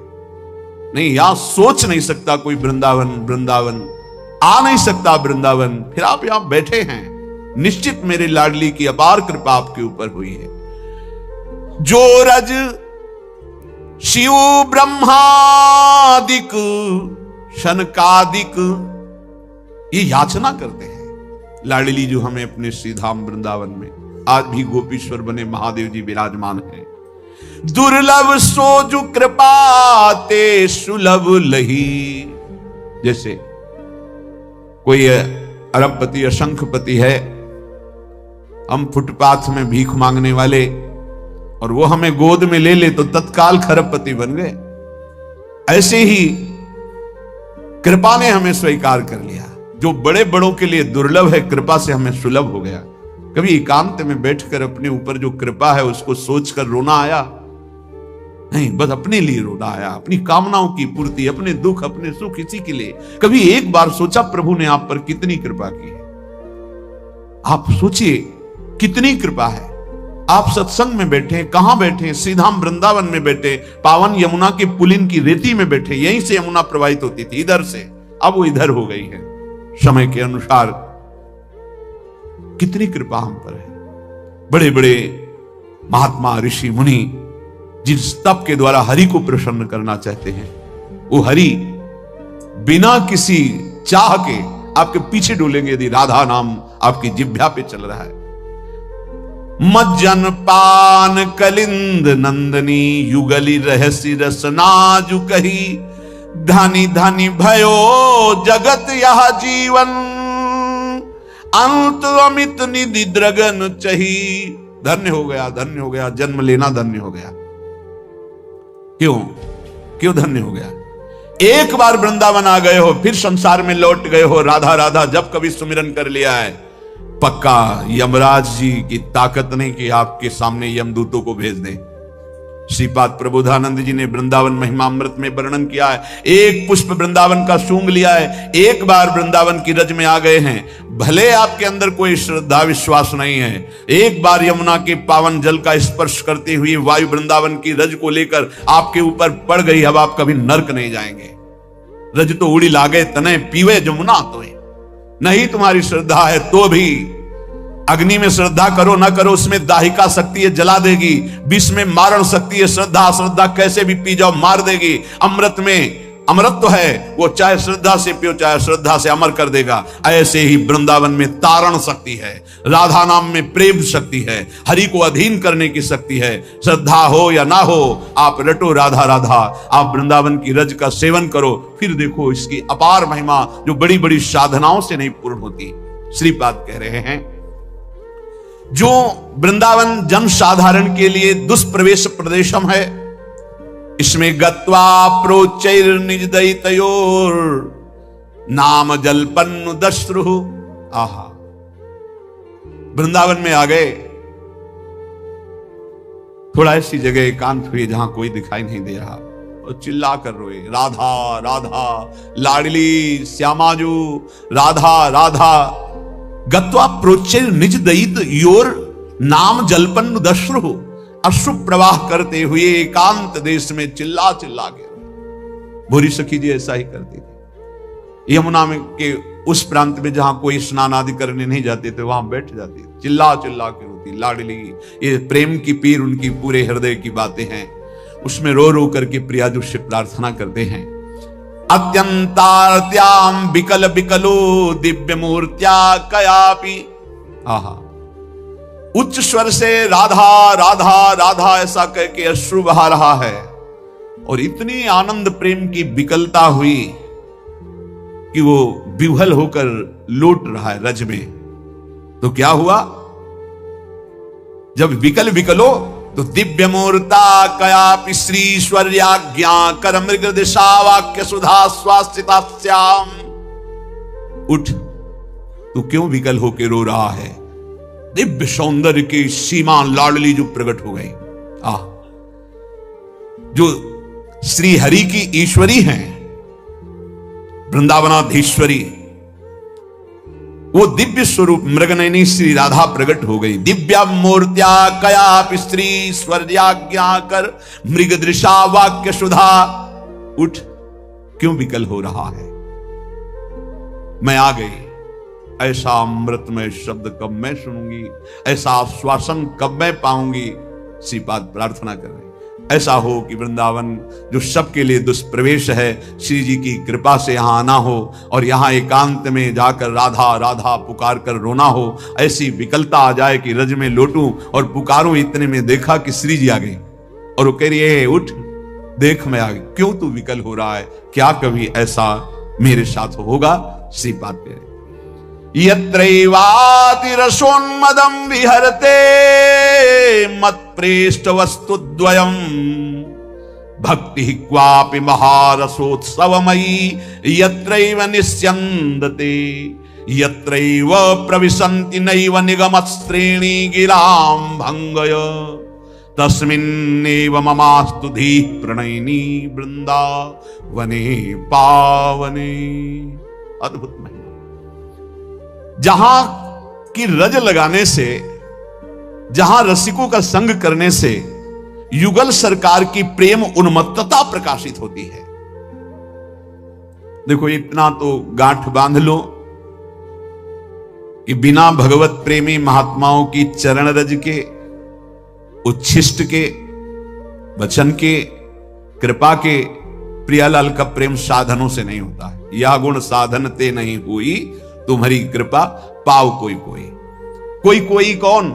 नहीं, यहां सोच नहीं सकता कोई वृंदावन, वृंदावन आ नहीं सकता वृंदावन, फिर आप यहां बैठे हैं। निश्चित मेरे लाडली की अपार कृपा आपके ऊपर हुई है। जो रज शिव ब्रह्मादिक शनकादिक ये याचना करते हैं। लाडली जो हमें अपने श्री धाम वृंदावन में आज भी गोपीश्वर बने महादेव जी विराजमान हैं। दुर्लभ सोजु कृपा ते सुलभ लही। जैसे कोई अरबपति असंख्यपति है, हम फुटपाथ में भीख मांगने वाले, और वो हमें गोद में ले ले तो तत्काल खरबपति बन गए। ऐसे ही कृपा ने हमें स्वीकार कर लिया। जो बड़े बड़ों के लिए दुर्लभ है, कृपा से हमें सुलभ हो गया। कभी एकांत में बैठकर अपने ऊपर जो कृपा है उसको सोचकर रोना आया? नहीं, बस अपने लिए रोना आया, अपनी कामनाओं की पूर्ति, अपने दुख अपने सुख इसी के लिए। कभी एक बार सोचा प्रभु ने आप पर कितनी कृपा की है? आप सोचिए कितनी कृपा है। आप सत्संग में बैठे, कहां बैठे? श्रीधाम वृंदावन में बैठे, पावन यमुना के पुलिन की रेती में बैठे। यहीं से यमुना प्रवाहित होती थी, इधर से, अब वो इधर हो गई है समय के अनुसार। कितनी कृपा हम पर है। बड़े बड़े महात्मा ऋषि मुनि जिस तप के द्वारा हरि को प्रसन्न करना चाहते हैं, वो हरि बिना किसी चाह के आपके पीछे डोलेंगे यदि राधा नाम आपकी जिह्वा पे चल रहा है। मज्जन पान कलिंद नंदनी युगली रहसी रसना जु कही। धनी धनी भयो जगत यह जीवन अंत अमित निधि द्रगन चही। धन्य हो गया, धन्य हो गया, जन्म लेना धन्य हो गया। क्यों धन्य हो गया? एक बार वृंदावन आ गए हो, फिर संसार में लौट गए हो। राधा राधा जब कभी सुमिरन कर लिया है, पक्का यमराज जी की ताकत नहीं कि आपके सामने यमदूतों को भेज दें। श्रीपाद प्रबोधानंद जी ने वृंदावन महिमामृत में वर्णन किया है। एक पुष्प वृंदावन का सूंघ लिया है, एक बार वृंदावन की रज में आ गए हैं, भले आपके अंदर कोई श्रद्धा विश्वास नहीं है, एक बार यमुना के पावन जल का स्पर्श करते हुए वायु वृंदावन की रज को लेकर आपके ऊपर पड़ गई, अब आप कभी नरक नहीं जाएंगे। रज तो उड़ी लागे तने पीवे जमुना तो नहीं तुम्हारी श्रद्धा है तो भी अग्नि में श्रद्धा करो ना करो, उसमें दाहिका शक्ति है, जला देगी। विष में मारण शक्ति है, श्रद्धा कैसे भी पी जाओ मार देगी। अमृत में अमृत है, वो चाहे श्रद्धा से पियो चाहे श्रद्धा से अमर कर देगा। ऐसे ही वृंदावन में तारण शक्ति है, राधा नाम में प्रेम शक्ति है, हरि को अधीन करने की शक्ति है। श्रद्धा हो या ना हो, आप रटो राधा राधा, आप वृंदावन की रज का सेवन करो, फिर देखो इसकी अपार महिमा जो बड़ी बड़ी साधनाओं से नहीं पूर्ण होती। श्रीपाद कह रहे हैं जो वृंदावन जन साधारण के लिए दुष्प्रवेश प्रदेशम है, इसमें गत्वा प्रोच्चैर निज दैतयोर नाम जलपन्नु दश्रु। आहा, वृंदावन में आ गए, थोड़ा ऐसी जगह एकांत हुई जहां कोई दिखाई नहीं दे रहा, और चिल्ला कर रोए राधा राधा, लाडली श्यामाजू राधा राधा। गत्वा प्रोच्चैर निज दैत योर नाम जलपन्नु दश्रु। अश्रु प्रवाह करते हुए एकांत देश में चिल्ला चिल्ला के। भूरी सखी जी ऐसा ही करती थी। यमुना में के उस प्रांत में जहां कोई स्नान आदि करने नहीं जाते थे, वहां बैठ जाती, चिल्ला चिल्ला के रोती। लाडली, ये प्रेम की पीर उनकी पूरे हृदय की बातें हैं, उसमें रो रो करके प्रियाजू से प्रार्थना करते हैं। अत्यंतार्त्याम विकल विकलो दिव्य मूर्त्या कयापि। आहा, उच्च स्वर से राधा राधा राधा ऐसा कह के अश्रु बहा रहा है, और इतनी आनंद प्रेम की विकलता हुई कि वो विह्वल होकर लौट रहा है रज में। तो क्या हुआ? जब विकल विकलो तो दिव्य मूर्ता कयापि श्रीश्वर्याज्ञा कर मृग दिशा वाक्य सुधा स्वास्थिता श्याम। उठ, तू क्यों विकल होके रो रहा है? दिव्य सौंदर्य की सीमा लाडली जो प्रकट हो गई। जो श्री हरि की ईश्वरी हैं, वृंदावनाधीश्वरी, वो दिव्य स्वरूप मृगनयनी श्री राधा प्रकट हो गई। दिव्या मूर्त्या कयापि श्री स्वर्याज्ञा कर मृग दृशा वाक्य सुधा। उठ, क्यों विकल हो रहा है? मैं आ गई। ऐसा अमृतमय शब्द कब मैं सुनूंगी, ऐसा आश्वासन कब मैं पाऊंगी? श्रीपाद प्रार्थना कर रहे, ऐसा हो कि वृंदावन जो सबके लिए दुष्प्रवेश है, श्री जी की कृपा से यहाँ आना हो और यहाँ एकांत में जाकर राधा राधा पुकार कर रोना हो। ऐसी विकलता आ जाए कि रज में लौटूं और पुकारूं, इतने में देखा कि श्री जी आ गई और वो कह रही है उठ देख मैं आ गई, क्यों तू विकल हो रहा है, क्या कभी ऐसा मेरे साथ होगा? श्रीपाद कह रहे यत्रैवाति रसोन्मदं विहरते मत्प्रेष्ठ वस्तुद्वयम् भक्ति क्वापि महारसोत्सवमयी यत्रैव निस्यन्दते यत्रैव प्रविशन्ति नैव निगमश्रेणी गिरां भंगय तस्मिन्नेव ममास्तु धीः प्रणयिनी वृंदावने पावने। अद्भुत महिमा। जहां की रज लगाने से, जहां रसिकों का संग करने से युगल सरकार की प्रेम उन्मत्तता प्रकाशित होती है। देखो इतना तो गांठ बांध लो कि बिना भगवत प्रेमी महात्माओं की चरण रज के, उच्छिष्ट के, वचन के, कृपा के, प्रियालाल का प्रेम साधनों से नहीं होता है। यह गुण साधन ते नहीं हुई तुम्हारी कृपा पाव कोई कोई। कोई कोई कौन?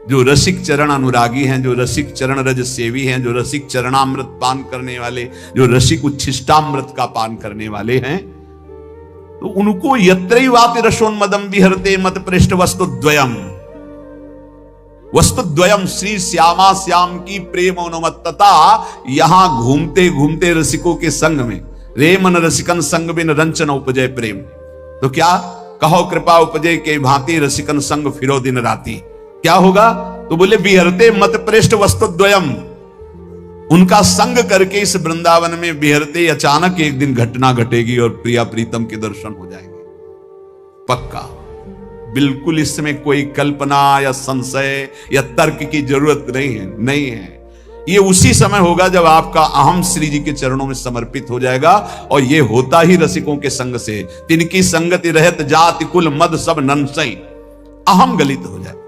जो रसिक चरण अनुरागी हैं, जो रसिक चरण रज सेवी हैं, जो रसिक चरणामृत पान करने वाले, जो रसिक उच्छिष्टामृत का पान करने वाले हैं, तो उनको यत्रैवापि रसोन्मदं विहरते मत पृष्ठ वस्तुद्वयम्। वस्तुद्वयम् श्री श्यामा श्याम की प्रेम उन्मत्तता यहां घूमते घूमते रसिकों के संग में, रे मन रसिकन संग बिन रंचन उपजय प्रेम। तो क्या कहो कृपा उपजय के भांति रसिकन संग फिरो दिन राती। क्या होगा? तो बोले विहरते मत पृष्ठ वस्तुद्वयम्। उनका संग करके इस वृंदावन में विहरते अचानक एक दिन घटना घटेगी और प्रिया प्रीतम के दर्शन हो जाएंगे। पक्का, बिल्कुल इसमें कोई कल्पना या संशय या तर्क की जरूरत नहीं है, नहीं है। ये उसी समय होगा जब आपका अहम श्री जी के चरणों में समर्पित हो जाएगा, और ये होता ही रसिकों के संग से। तिनकी संगति रहत जाति कुल मद सब नंसई, अहम गलित हो जाए।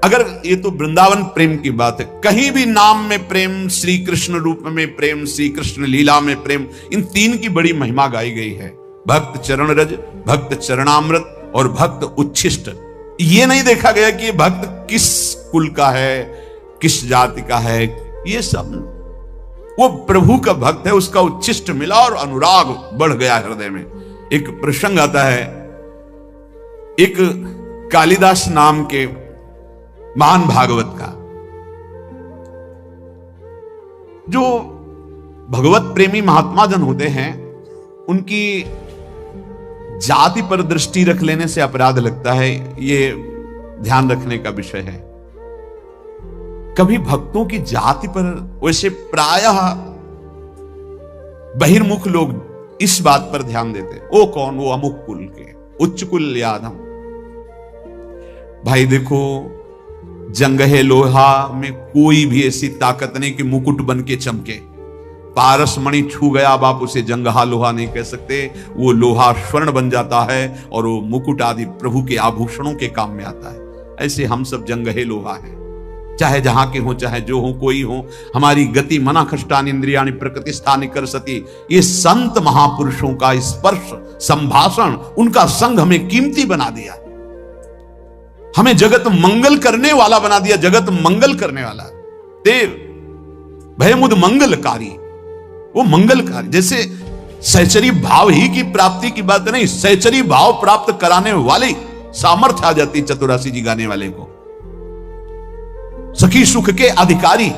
अगर ये तो वृंदावन प्रेम की बात है, कहीं भी नाम में प्रेम, श्री कृष्ण रूप में प्रेम, श्री कृष्ण लीला में प्रेम, इन तीन की बड़ी महिमा गाई गई है। भक्त चरण रज, भक्त चरणामृत और भक्त उच्छिष्ट। ये नहीं देखा गया कि भक्त किस कुल का है, किस जाति का है। ये सब वो प्रभु का भक्त है, उसका उच्छिष्ट मिला और अनुराग बढ़ गया हृदय में। एक प्रसंग आता है, एक कालिदास नाम के महान भागवत का, जो भगवत प्रेमी महात्मा जन होते हैं, उनकी जाति पर दृष्टि रख लेने से अपराध लगता है। ये ध्यान रखने का विषय है। कभी भक्तों की जाति पर, वैसे प्रायः बहिर्मुख लोग इस बात पर ध्यान देते, वो कौन, वो अमुक कुल के, उच्च कुल या अधम। भाई देखो, जंगहे लोहा में कोई भी ऐसी ताकत नहीं कि मुकुट बन के चमके। पारस मणि छू गया, अब आप उसे जंगहा लोहा नहीं कह सकते। वो लोहा स्वर्ण बन जाता है और वो मुकुट आदि प्रभु के आभूषणों के काम में आता है। ऐसे हम सब जंगहे लोहा हैं, चाहे जहां के हो, चाहे जो हो, कोई हो। हमारी गति मना खष्टानि इंद्रियाणि प्रकृति स्थानि कर सती। ये संत महापुरुषों का स्पर्श, संभाषण, उनका संग हमें कीमती बना दिया, हमें जगत मंगल करने वाला बना दिया। जगत मंगल करने वाला देव भयमुद मंगलकारी, वो मंगलकारी। जैसे सहचरी भाव ही की प्राप्ति की बात नहीं, सहचरी भाव प्राप्त कराने वाले सामर्थ्य आ जाती चतुरासी जी गाने वाले को। सखी सुख के अधिकारी,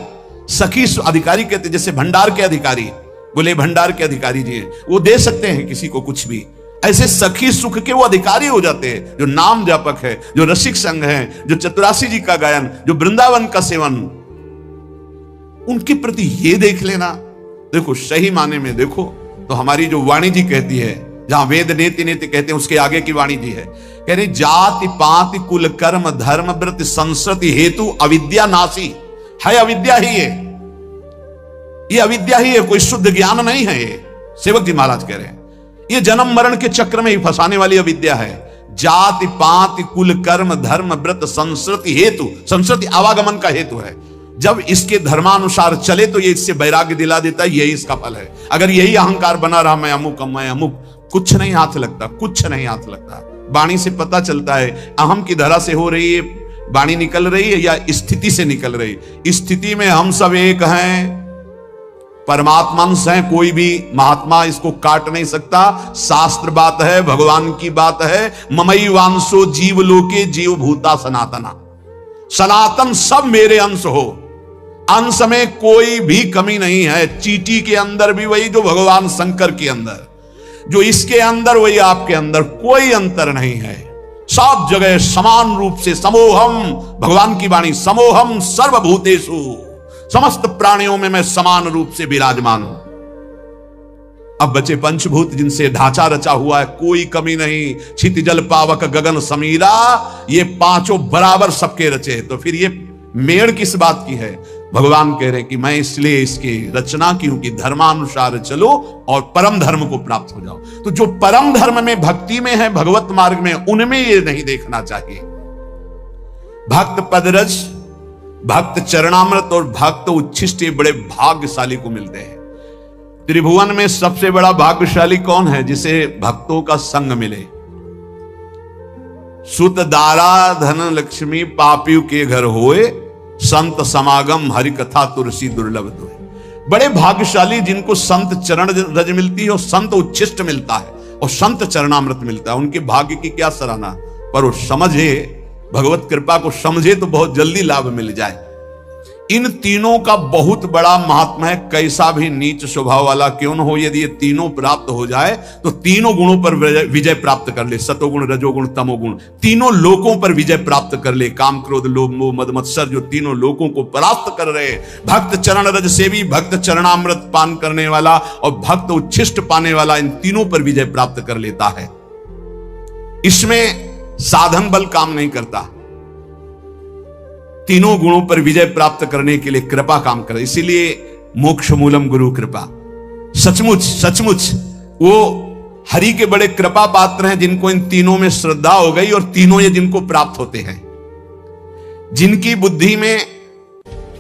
सखी अधिकारी कहते, जैसे भंडार के अधिकारी, बोले भंडार के अधिकारी जी वो दे सकते हैं किसी को कुछ भी। ऐसे सखी सुख के वो अधिकारी हो जाते हैं, जो नाम जापक है, जो रसिक संघ है, जो चतुरासी जी का गायन, जो वृंदावन का सेवन, उनके प्रति ये देख लेना। देखो सही माने में देखो तो हमारी जो वाणी जी कहती है, जहां वेद नेति नेति कहते हैं, उसके आगे की वाणी जी है, कह रही जाति पाति कुल कर्म धर्म व्रत संस्कृति हेतु अविद्या नासी है। अविद्या ही है, ये अविद्या ही है, कोई शुद्ध ज्ञान नहीं है। ये सेवक जी महाराज कह रहे हैं, ये जन्म मरण के चक्र में ही फंसाने वाली अविद्या है। जाति पाति कुल कर्म धर्म व्रत संस्कृति हेतु, संस्कृति आवागमन का हेतु है। जब इसके धर्मानुसार चले तो ये इससे वैराग्य दिला देता है, यही इसका फल है। अगर यही अहंकार बना रहा, मैं अमुक मैं अमुक, कुछ नहीं हाथ लगता, कुछ नहीं हाथ लगता। वाणी से पता चलता है अहम की धरा से हो रही है वाणी, निकल रही है या स्थिति से निकल रही। स्थिति में हम सब एक हैं, परमात्मांश हैं, कोई भी महात्मा इसको काट नहीं सकता। शास्त्र बात है, भगवान की बात है। ममई वांशो जीव लोके जीव भूता सनातना, सनातन सब मेरे अंश हो, अंश में कोई भी कमी नहीं है। चींटी के अंदर भी वही जो भगवान शंकर के अंदर, जो इसके अंदर वही आपके अंदर, कोई अंतर नहीं है। सब जगह समान रूप से समोहम, भगवान की वाणी, समोहम सर्वभूतेषु, समस्त प्राणियों में मैं समान रूप से विराजमान हूं। अब बचे पंचभूत जिनसे ढांचा रचा हुआ है, कोई कमी नहीं। क्षिति जल पावक गगन समीरा, ये पांचों बराबर सबके रचे। तो फिर ये मेड़ किस बात की है? भगवान कह रहे हैं कि मैं इसलिए इसकी रचना की हूं कि धर्मानुसार चलो और परम धर्म को प्राप्त हो जाओ। तो जो परम धर्म में, भक्ति में है, भगवत मार्ग में, उनमें ये नहीं देखना चाहिए। भक्त पदरज, भक्त चरणामृत और भक्त उच्छिष्ट ये बड़े भाग्यशाली को मिलते हैं। त्रिभुवन में सबसे बड़ा भाग्यशाली कौन है? जिसे भक्तों का संग मिले। सुत दारा धन लक्ष्मी पापियों के घर होए, संत समागम हरि कथा तुलसी दुर्लभ दोए। बड़े भाग्यशाली जिनको संत चरण रज मिलती है और संत उच्छिष्ट मिलता है और संत चरणामृत मिलता है, उनके भाग्य की क्या सराहना। पर वो समझे, भगवत कृपा को समझे तो बहुत जल्दी लाभ मिल जाए। इन तीनों का बहुत बड़ा महात्मा है। कैसा भी नीच स्वभाव वाला क्यों न हो, यदि ये तीनों प्राप्त हो जाए तो तीनों गुणों पर विजय प्राप्त कर ले। सतोगुण, रजोगुण, तमोगुण, तीनों लोकों पर विजय प्राप्त कर ले। काम, क्रोध, लोभ, मोह, मद, मत्सर जो तीनों लोकों को परास्त कर रहे। भक्त चरण रज सेवी, भक्त चरणामृत पान करने वाला और भक्त उच्छिष्ट पाने वाला, इन तीनों पर विजय प्राप्त कर लेता है। इसमें साधन बल काम नहीं करता। तीनों गुणों पर विजय प्राप्त करने के लिए कृपा काम करे। इसीलिए मोक्ष मूलम गुरु कृपा। सचमुच सचमुच वो हरि के बड़े कृपा पात्र हैं, जिनको इन तीनों में श्रद्धा हो गई और तीनों ये जिनको प्राप्त होते हैं। जिनकी बुद्धि में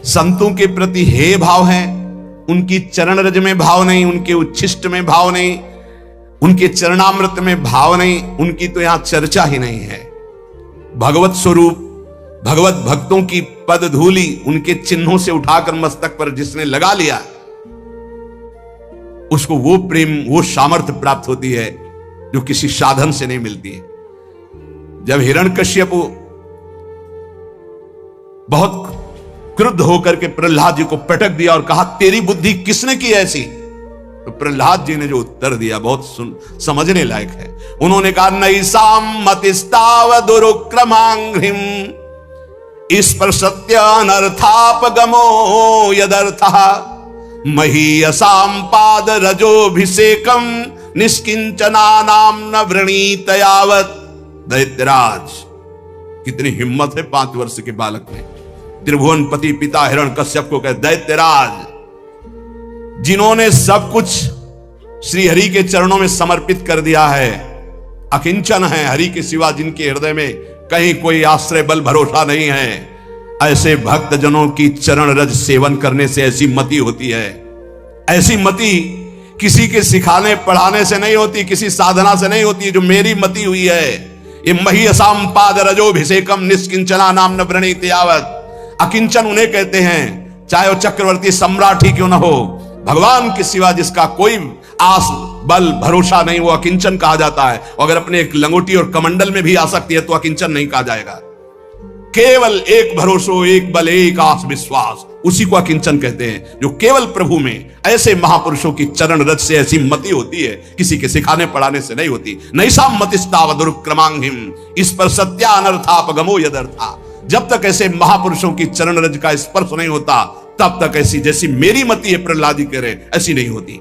संतों के प्रति हे भाव है, उनकी चरण रज में भाव नहीं, उनके उच्छिष्ट में भाव नहीं, उनके चरणामृत में भाव नहीं, उनकी तो यहां चर्चा ही नहीं है। भगवत स्वरूप, भगवत भक्तों की पद धूली उनके चिन्हों से उठाकर मस्तक पर जिसने लगा लिया, उसको वो प्रेम, वो सामर्थ्य प्राप्त होती है जो किसी साधन से नहीं मिलती है। जब हिरण्यकश्यप बहुत क्रुद्ध होकर के प्रहलाद जी को पटक दिया और कहा तेरी बुद्धि किसने की ऐसी, तो प्रहलाद जी ने जो उत्तर दिया बहुत समझने लायक है। उन्होंने कहा नैसाम मतिस्ताव दुरुक्रमांघ्रिम स्पर्शत्य अनर्थापगमो यदर्थः महीयसाम पाद रजोभिषेकम निष्किंचनानाम न वृणीत यावत्। दैत्यराज, कितनी हिम्मत है 5 वर्ष के बालक में। त्रिभुवनपति पिता हिरण्यकश्यप को कहे दैत्यराज, जिन्होंने सब कुछ श्री हरि के चरणों में समर्पित कर दिया है, अकिंचन है, हरि के सिवा जिनके हृदय में कहीं कोई आश्रय बल भरोसा नहीं है, ऐसे भक्त जनों की चरण रज सेवन करने से ऐसी मति होती है। ऐसी मति किसी के सिखाने पढ़ाने से नहीं होती, किसी साधना से नहीं होती। जो मेरी मति हुई है, ये मही असाम पाद रजोभिषेकम निष्किंचना नाम न वृणीत यावत्। अकिंचन उन्हें कहते हैं, चाहे वो चक्रवर्ती सम्राट ही क्यों न हो, भगवान के सिवा जिसका कोई आस बल भरोसा नहीं, वो अकिंचन कहा जाता है। अगर अपने एक लंगोटी और कमंडल में भी आ सकती है तो अकिंचन नहीं कहा जाएगा। केवल एक भरोसो, एक बल, एक आस विश्वास, उसी को अकिंचन कहते हैं। जो केवल प्रभु में, ऐसे महापुरुषों की चरण रज से ऐसी मति होती है, किसी के सिखाने पढ़ाने से नहीं होती। नैसाम मतिस्ताव दुरुक्रमांघ्रिम इस पर सत्या अनर्थापगमो यदर्था। जब तक ऐसे महापुरुषों की चरण रज का स्पर्श नहीं होता, तब तक ऐसी जैसी मेरी मति है, प्रहलाद जी कह रहे, ऐसी नहीं होती।